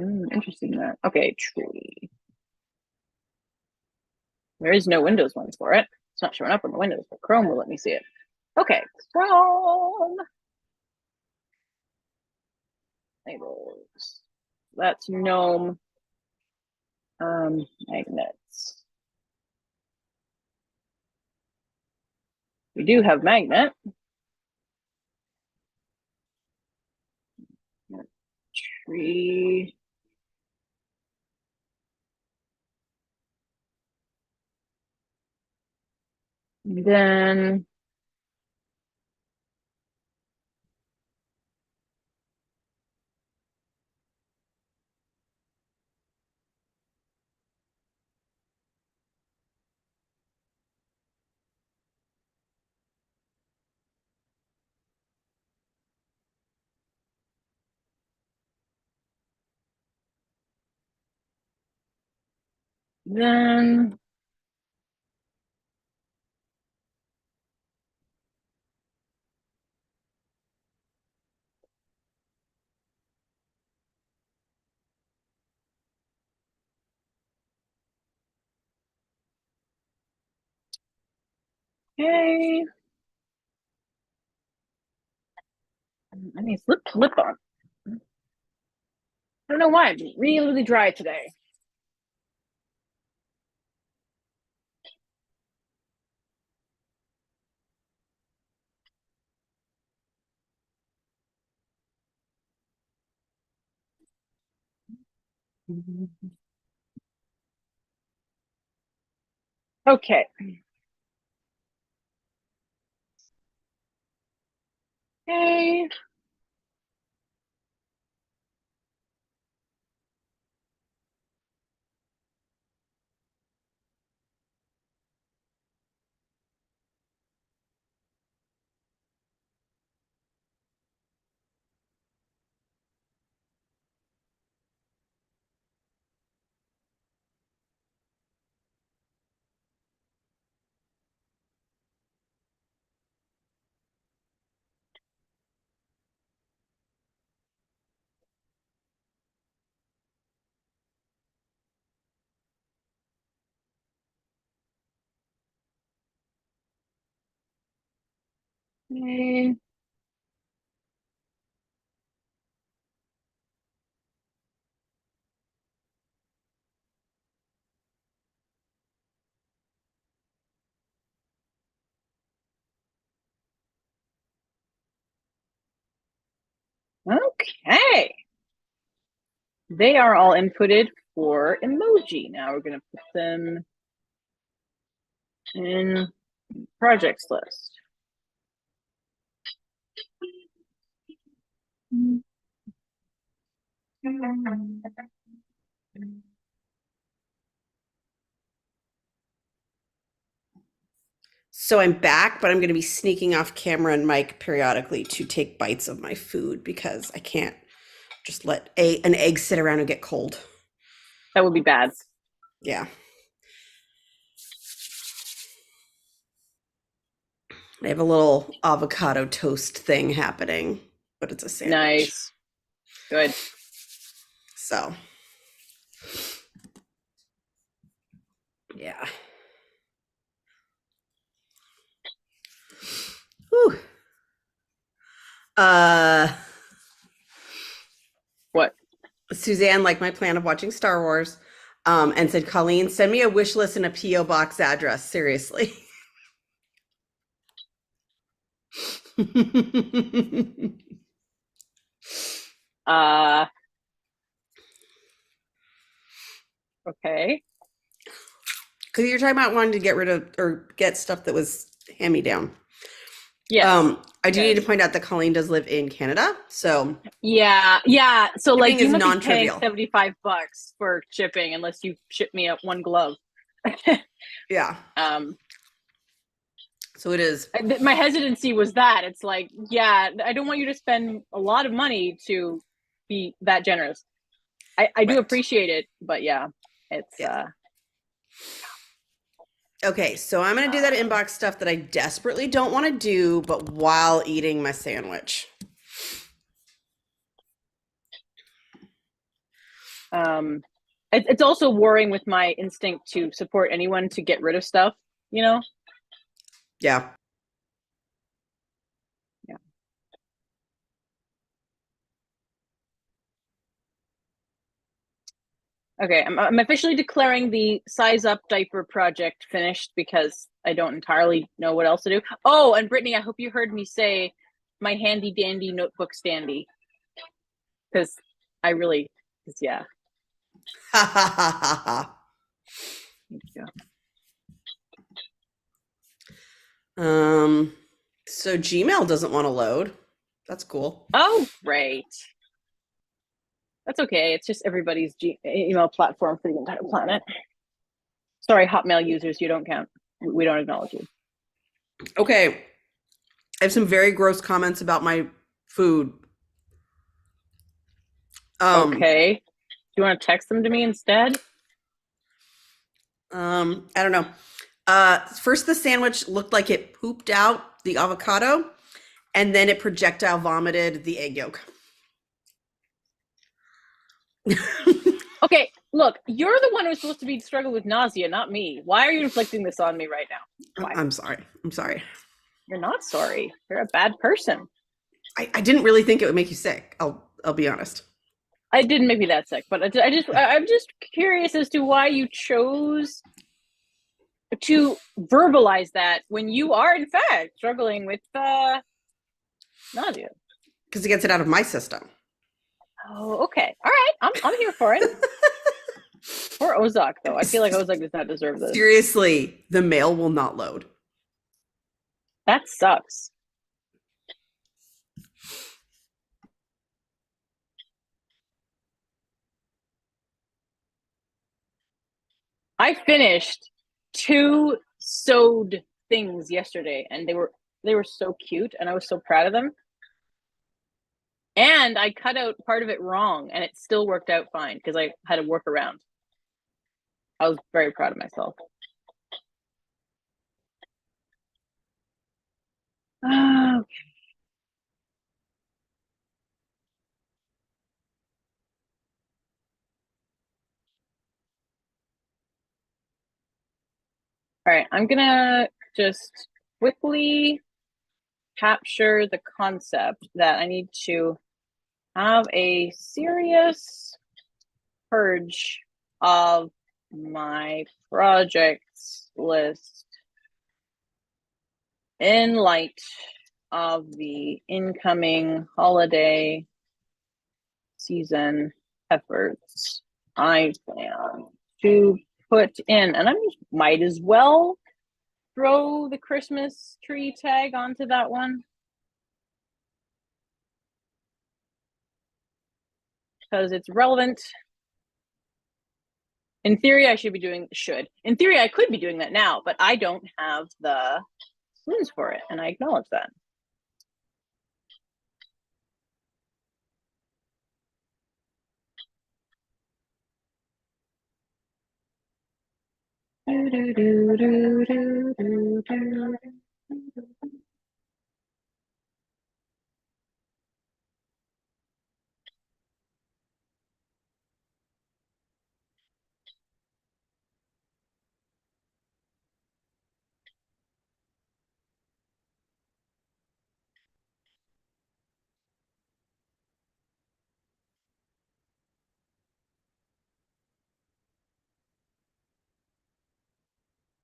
Interesting that. Okay, tree. There is no Windows one for it. It's not showing up on the Windows, but Chrome will let me see it. Okay, Chrome. Labels. That's gnome. Magnets. We do have magnet. Tree. And then okay. I need lip on. I don't know why. I'm really, really dry today. Okay. Okay. Okay. Okay. They are all inputted for emoji. Now we're going to put them in projects list. So I'm back, but I'm going to be sneaking off camera and mic periodically to take bites of my food because I can't just let an egg sit around and get cold. That would be bad. Yeah. I have a little avocado toast thing happening, but it's a sandwich. Nice. Good. So, yeah. Whew. What? Suzanne liked my plan of watching Star Wars, and said, Colleen, send me a wish list and a P.O. box address. Seriously. Okay. Because you're talking about wanting to get rid of or get stuff that was hand-me-down. Yes. I do need to point out that Colleen does live in Canada, so Yeah. So like shipping you is must be paying non-trivial. $75 for shipping unless you ship me up one glove. Yeah. So it is. My hesitancy was that it's like, yeah, I don't want you to spend a lot of money to be that generous. I do Right. appreciate it, but yeah, it's Yeah. Okay, so I'm going to do that inbox stuff that I desperately don't want to do, but while eating my sandwich. It's also warring with my instinct to support anyone to get rid of stuff, you know? Yeah. Yeah. Okay, I'm officially declaring the size up diaper project finished because I don't entirely know what else to do. Oh, and Brittany, I hope you heard me say my handy dandy notebook standy. Because I really, yeah. Ha ha ha ha ha. Thank you. So Gmail doesn't want to load. That's cool. Oh, great. That's okay. It's just everybody's email platform for the entire planet. Sorry, Hotmail users, you don't count. We don't acknowledge you. Okay. I have some very gross comments about my food. Okay. Do you want to text them to me instead? I don't know. First, the sandwich looked like it pooped out the avocado, and then it projectile vomited the egg yolk. Okay, look, you're the one who's supposed to be struggling with nausea, not me. Why are you inflicting this on me right now? Why? I'm sorry. You're not sorry. You're a bad person. I didn't really think it would make you sick. I'll be honest. I didn't make me that sick, but I'm just curious as to why you chose to verbalize that when you are in fact struggling with nausea. Because it gets it out of my system. Oh, okay. All right. I'm here for it. Poor Ozok, though. I feel like Ozok does not deserve this. Seriously, the mail will not load. That sucks. I finished 2 sewed things yesterday, and they were so cute, and I was so proud of them. And I cut out part of it wrong, and it still worked out fine because I had a workaround. I was very proud of myself. Okay. All right, I'm gonna just quickly capture the concept that I need to have a serious purge of my projects list in light of the incoming holiday season efforts I plan to put in. And I might as well throw the Christmas tree tag onto that one, because it's relevant. In theory, I should be doing, in theory, I could be doing that now, but I don't have the means for it, and I acknowledge that.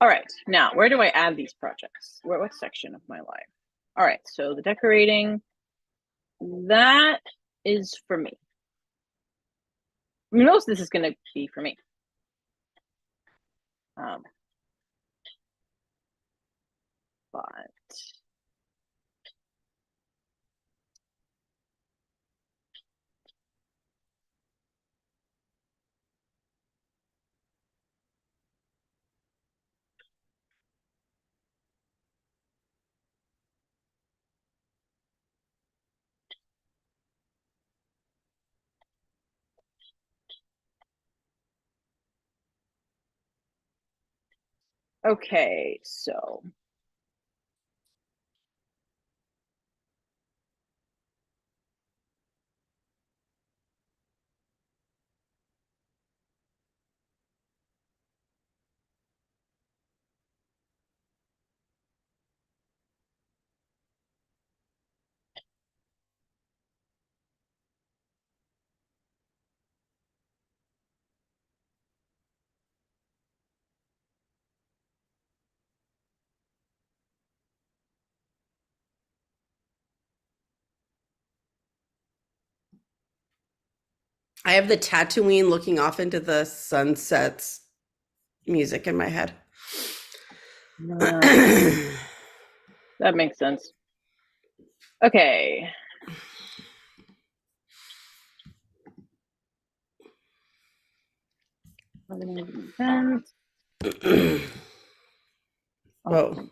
All right, now where do I add these projects? What section of my life? All right, so the decorating, that is for me. I mean, most of this is going to be for me. But okay, so I have the Tatooine looking off into the sunsets music in my head. that makes sense. Okay. Whoa.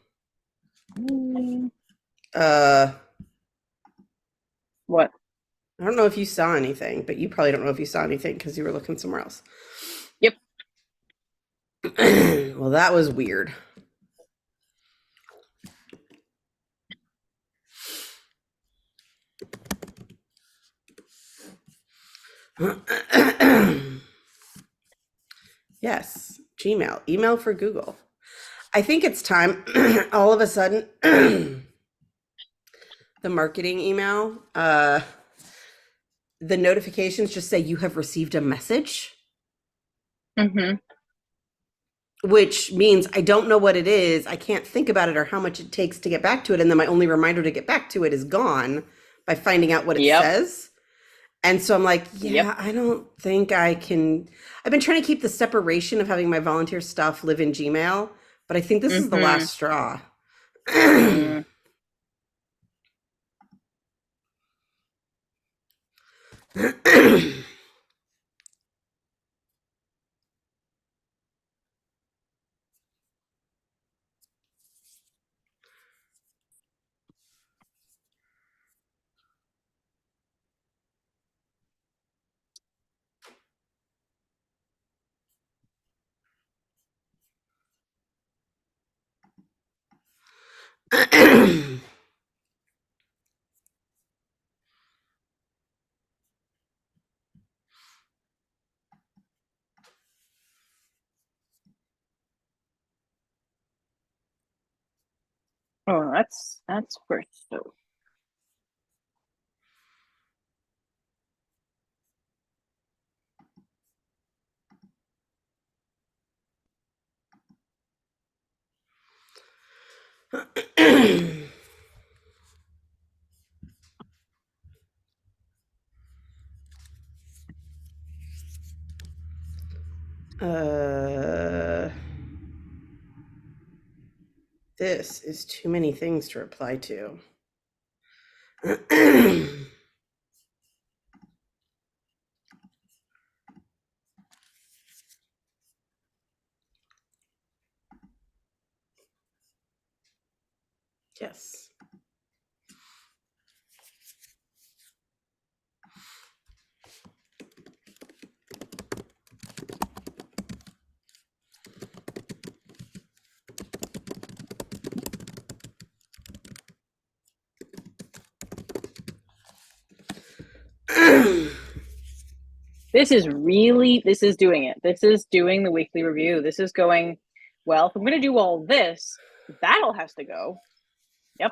What? I don't know if you saw anything, but you probably don't know if you saw anything because you were looking somewhere else. Yep. Well, that was weird. Yes, Gmail, email for Google. I think it's time all of a sudden the marketing email, the notifications just say you have received a message. Which means I don't know what it is. I can't think about it or how much it takes to get back to it. And then my only reminder to get back to it is gone by finding out what it says. And so I'm like, yeah, I don't think I can. I've been trying to keep the separation of having my volunteer stuff live in Gmail, but I think this is the last straw. Oh, that's first. So This is too many things to reply to. Yes. this is doing it. This is doing the weekly review. This is going, well, if I'm going to do all this, that all has to go. Yep.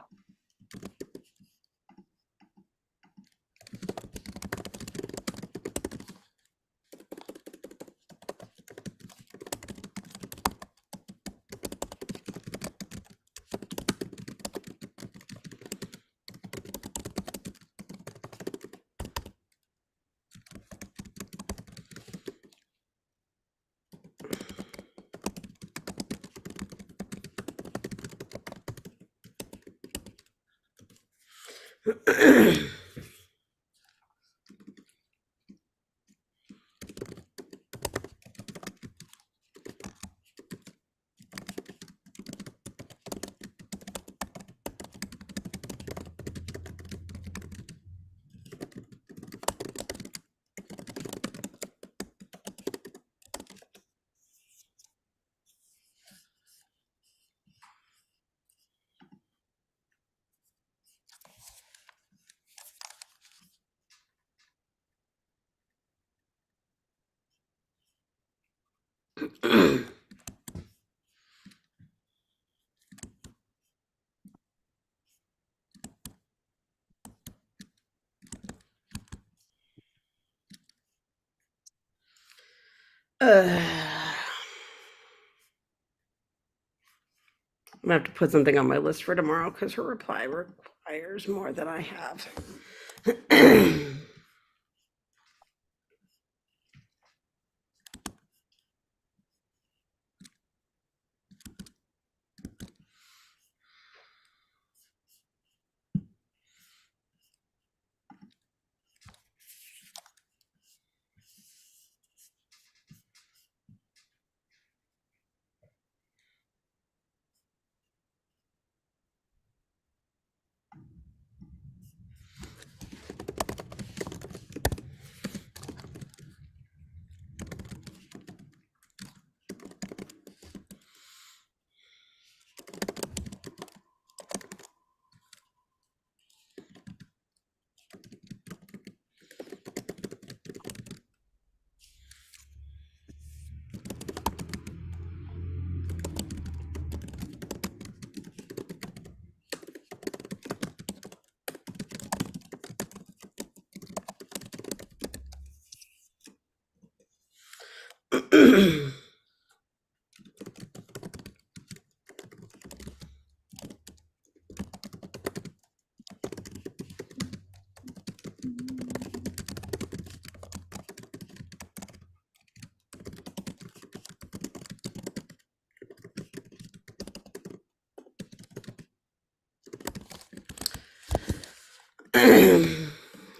I'm gonna have to put something on my list for tomorrow because her reply requires more than I have.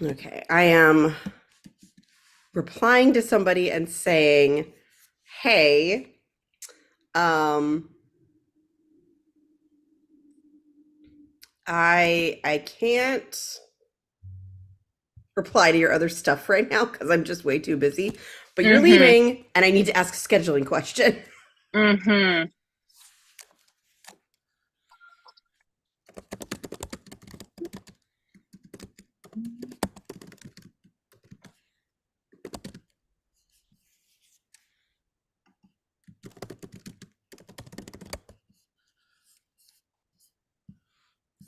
Okay, I am replying to somebody and saying, hey, I can't reply to your other stuff right now because I'm just way too busy, but you're leaving and I need to ask a scheduling question.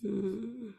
Mm.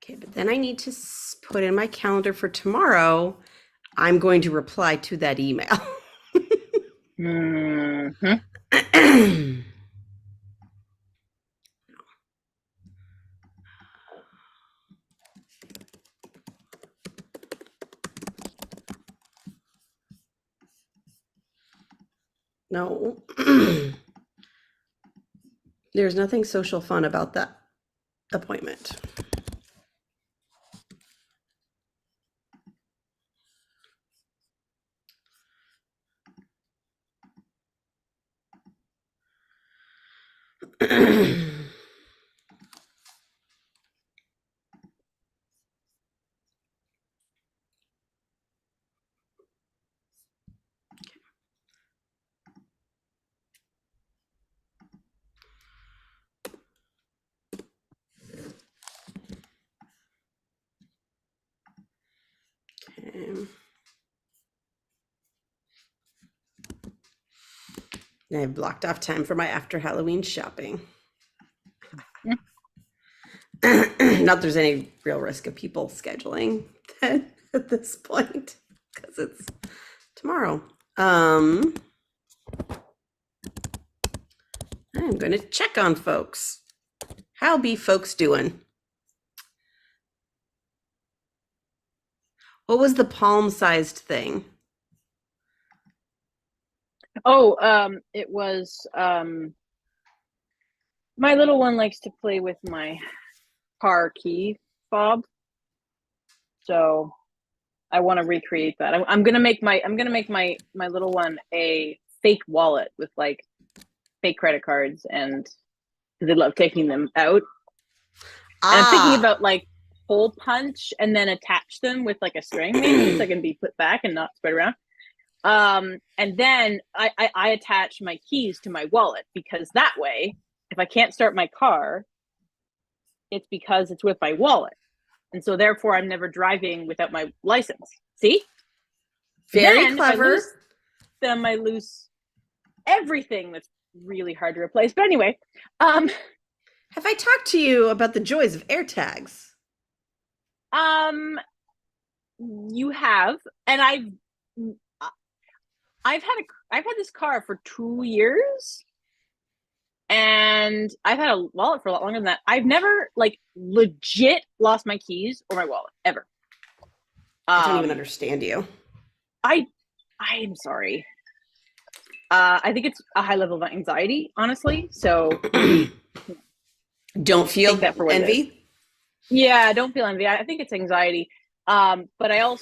Okay, but then I need to put in my calendar for tomorrow. I'm going to reply to that email. Mhm. No. There's nothing social fun about that appointment. Okay. And I've blocked off time for my after Halloween shopping. Not there's any real risk of people scheduling that at this point because it's tomorrow. I'm going to check on folks. How be folks doing? What was the palm-sized thing? Oh, it was my little one likes to play with my car key fob. So I want to recreate that. I'm gonna make my little one a fake wallet with like fake credit cards, and they love taking them out. And I'm thinking about like hole punch and then attach them with like a string maybe so they can be put back and not spread around. And then I attach my keys to my wallet, because that way, if I can't start my car, it's because it's with my wallet. And so therefore I'm never driving without my license. See? Very then clever. If I lose them, I lose everything. That's really hard to replace. But anyway, have I talked to you about the joys of AirTags? You have, and I've had this car for 2 years, and I've had a wallet for a lot longer than that. I've never like legit lost my keys or my wallet ever. I don't even understand you. I'm sorry. I think it's a high level of anxiety, honestly. So don't feel take that for what envy. Yeah, don't feel envy. I think it's anxiety. But I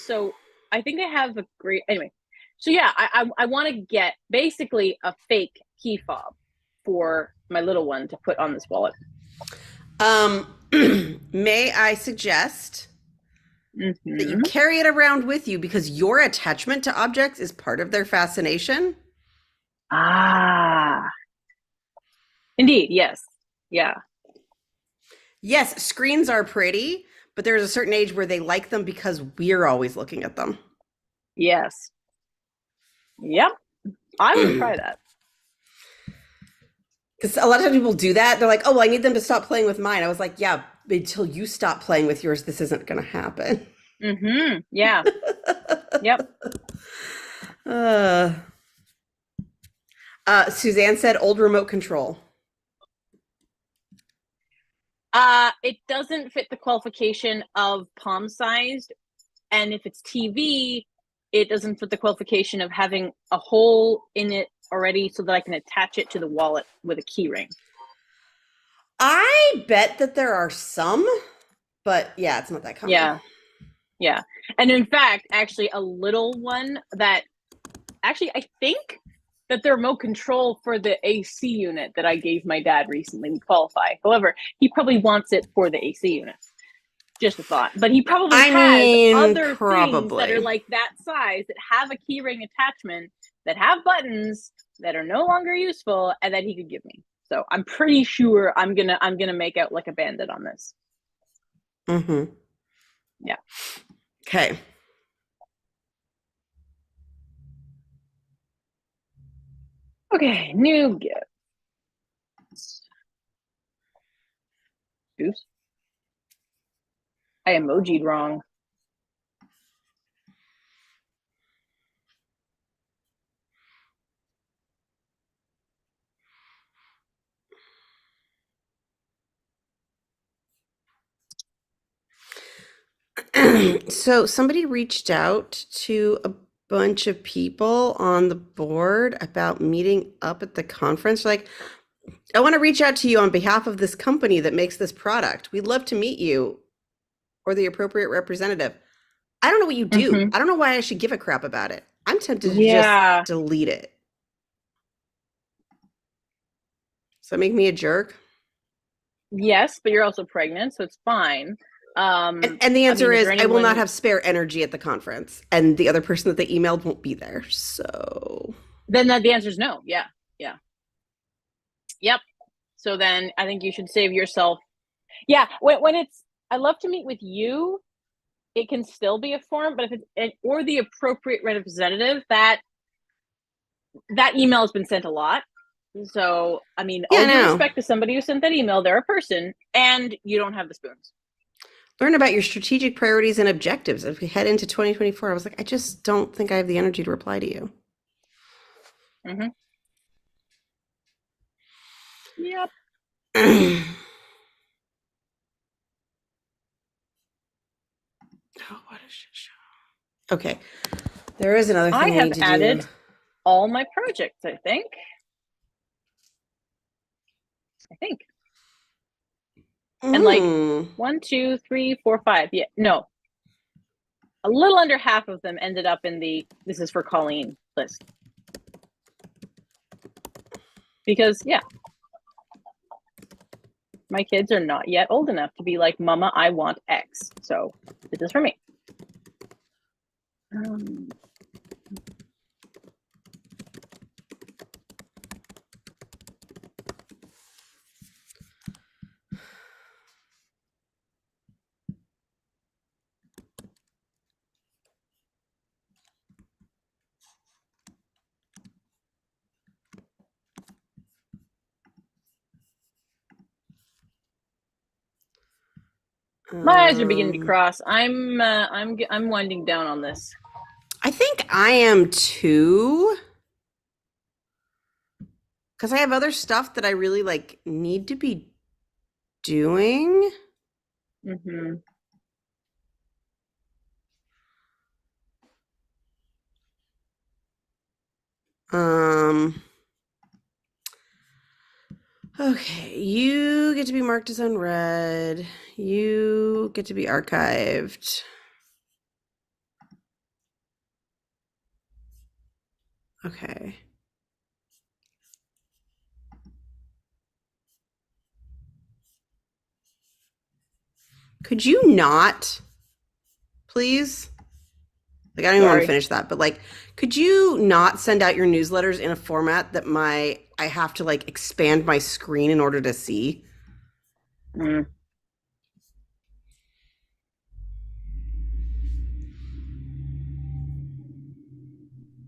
think I have a great, anyway. So yeah, I want to get basically a fake key fob. for my little one to put on this wallet? May I suggest that you Mm-hmm. carry it around with you because your attachment to objects is part of their fascination? Ah, indeed. Yes. Yeah. Yes, screens are pretty, but there's a certain age where they like them because we're always looking at them. Yes. Yep. I would try that. Because a lot of times people do that. They're like, oh, well, I need them to stop playing with mine. I was like, yeah, until you stop playing with yours, this isn't going to happen. Mm-hmm. Yeah. Yep. Suzanne said old remote control. It doesn't fit the qualification of palm sized. And if it's TV, it doesn't fit the qualification of having a hole in it already so that I can attach it to the wallet with a key ring. I bet that there are some, but yeah, it's not that common. Yeah. Yeah. And in fact, actually a little one that actually I think that the remote control for the AC unit that I gave my dad recently would qualify. However, he probably wants it for the AC unit. Just a thought. But he probably has other things that are like that size that have a keyring attachment, that have buttons that are no longer useful, and that he could give me. So I'm pretty sure I'm gonna make out like a bandit on this. Mm-hmm. Yeah. Okay. Okay, new gifts. Oops. I emojied wrong. So somebody reached out to a bunch of people on the board about meeting up at the conference. Like, I want to reach out to you on behalf of this company that makes this product. We'd love to meet you or the appropriate representative. I don't know what you do. Mm-hmm. I don't know why I should give a crap about it. I'm tempted to just delete it. Does that make me a jerk? Yes, but you're also pregnant, so it's fine. And the answer is I will not have spare energy at the conference, and the other person that they emailed won't be there. So then the answer is no. Yeah. Yep. So then I think you should save yourself. Yeah. When it's, I love to meet with you. It can still be a form, but if it's or the appropriate representative, that email has been sent a lot. So I mean, all due respect to somebody who sent that email, they're a person, and you don't have the spoons. Learn about your strategic priorities and objectives. As we head into 2024, I was like, I just don't think I have the energy to reply to you. Mm-hmm. Yep. Oh, what a shit show. Okay. There is another thing I have added all my projects, I think. And like 1, 2, 3, 4, 5. Yeah, no. A little under half of them ended up in the this is for Colleen list. Because yeah. My kids are not yet old enough to be like, Mama, I want X. So this is for me. My eyes are beginning to cross. I'm winding down on this. I think I am too. Because I have other stuff that I really like need to be doing. Mm-hmm. Okay, you get to be marked as unread. You get to be archived. Okay. Could you not, please? Like, I don't even want to Sorry. finish that, but like, could you not send out your newsletters in a format that I have to like expand my screen in order to see? Mm.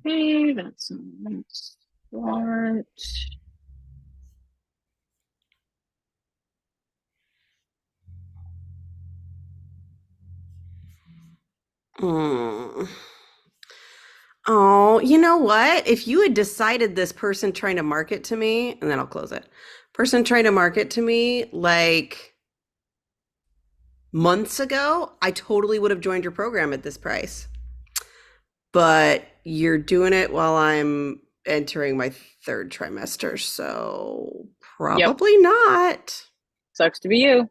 Okay, that's start. Mm. Oh, you know what? If you had decided this person trying to market to me, and then I'll close it. Person trying to market to me like months ago, I totally would have joined your program at this price. But you're doing it while I'm entering my third trimester, so probably not. Sucks to be you.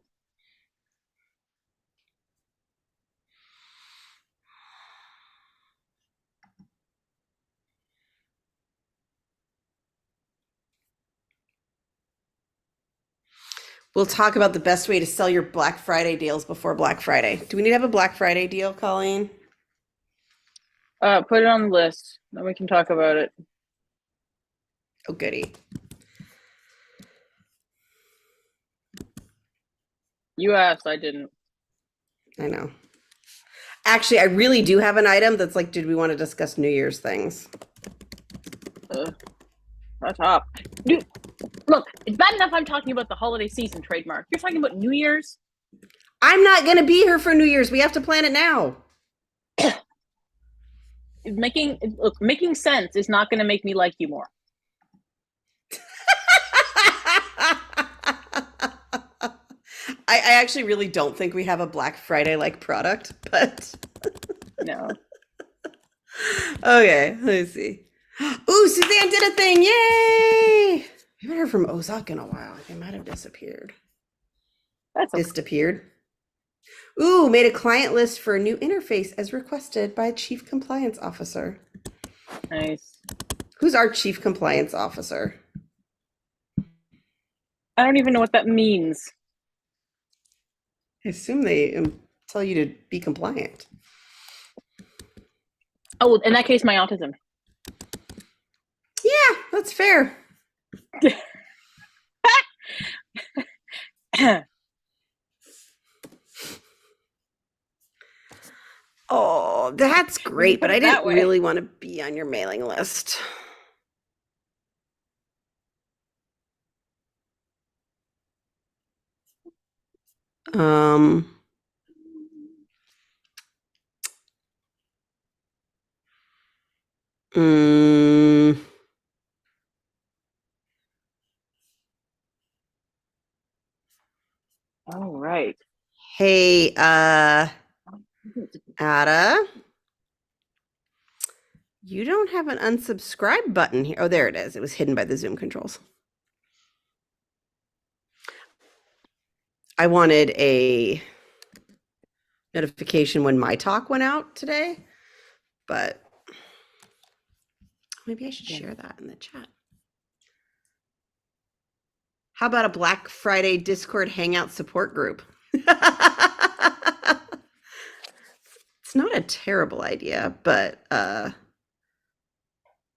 We'll talk about the best way to sell your Black Friday deals before Black Friday. Do we need to have a Black Friday deal, Colleen? Put it on the list. Then we can talk about it. Oh, goody. You asked, I didn't. I know. Actually, I really do have an item that's like, did we want to discuss New Year's things? That's up. Dude, look, it's bad enough I'm talking about the holiday season trademark. You're talking about New Year's? I'm not going to be here for New Year's. We have to plan it now. Making sense is not going to make me like you more. I actually really don't think we have a Black Friday like product, but No. okay, let's see. Ooh, Suzanne did a thing! Yay! We haven't heard from Ozak in a while. They might have disappeared. That's okay. Disappeared. Ooh, made a client list for a new interface as requested by Chief Compliance Officer. Nice. Who's our Chief Compliance Officer? I don't even know what that means. I assume they tell you to be compliant. Oh, in that case, my autism. Yeah, that's fair. Oh, that's great, but I didn't really want to be on your mailing list. All right. Hey, Ada, you don't have an unsubscribe button here. Oh, there it is. It was hidden by the Zoom controls. I wanted a notification when my talk went out today, but maybe I should share that in the chat. How about a Black Friday Discord Hangout support group? It's not a terrible idea, but I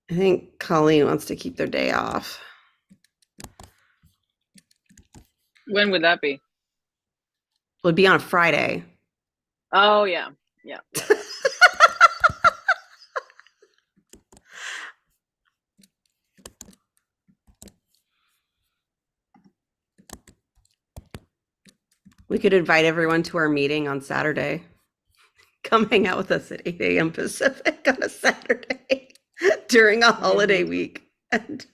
think Colleen wants to keep their day off. When would that be? It would be on a Friday. Oh, yeah. Yeah. We could invite everyone to our meeting on Saturday. Come hang out with us at 8 a.m. Pacific on a Saturday during a holiday week. And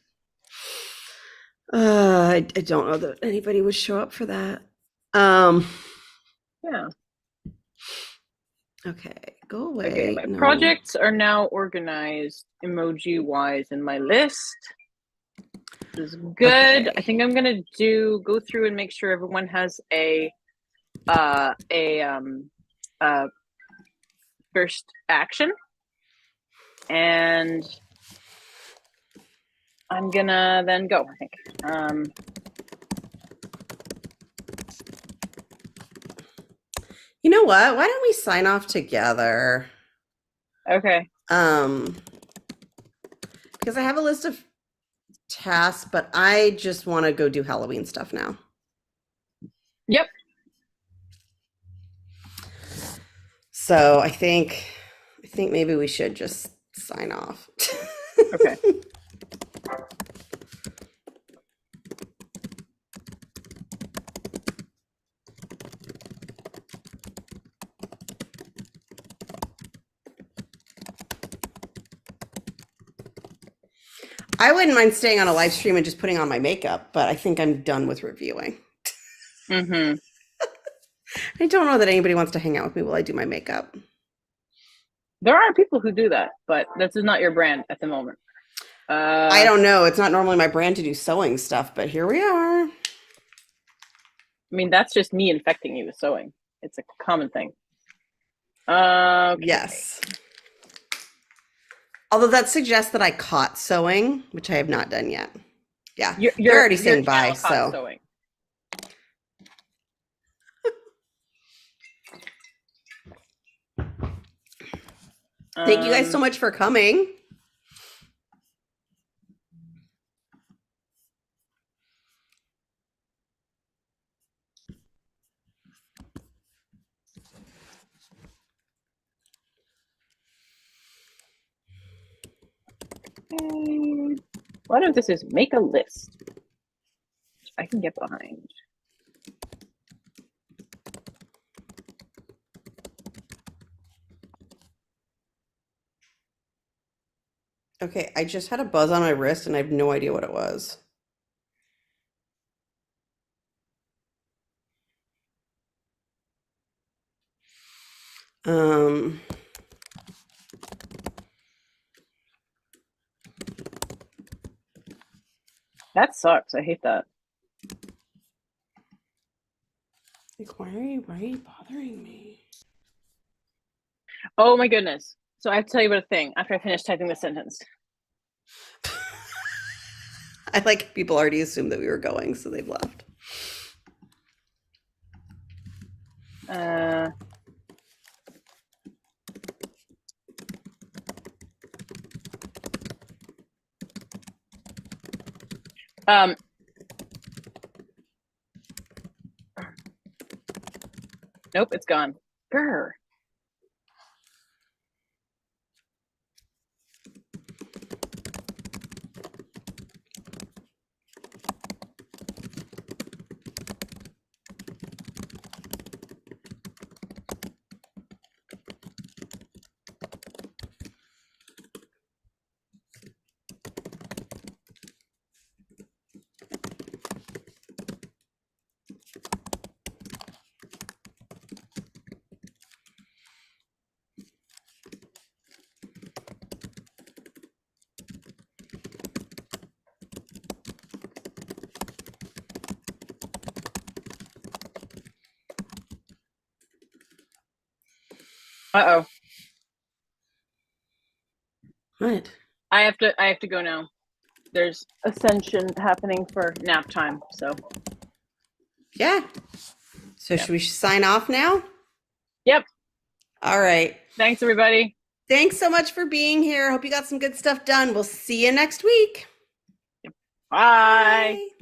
I don't know that anybody would show up for that. Yeah. Okay, go away. Okay, my projects are now organized emoji-wise in my list. This is good. Okay. I think I'm gonna go through and make sure everyone has a first action, and I'm gonna then go. I think. You know what? Why don't we sign off together? Okay. Because I have a list of tasks, but I just want to go do Halloween stuff now. Yep. So I think maybe we should just sign off. Okay. I wouldn't mind staying on a live stream and just putting on my makeup, but I think I'm done with reviewing. Mm-hmm. I don't know that anybody wants to hang out with me while I do my makeup. There are people who do that, but this is not your brand at the moment. I don't know. It's not normally my brand to do sewing stuff, but here we are. I mean, that's just me infecting you with sewing. It's a common thing. Okay. Yes. Although that suggests that I caught sewing, which I have not done yet. Yeah. You're already saying bye, so. Sewing. Thank you guys so much for coming. What if this is make a list? I can get behind. Okay, I just had a buzz on my wrist and I have no idea what it was. That sucks. I hate that. Like, why are you bothering me? Oh my goodness. So I have to tell you about a thing after I finish typing the sentence. I like people already assumed that we were going, so they've left. Nope, it's gone. Grr. Uh-oh. What? I have to go now. There's ascension happening for nap time, so. Yeah. So should we sign off now? Yep. All right. Thanks, everybody. Thanks so much for being here. Hope you got some good stuff done. We'll see you next week. Bye. Bye.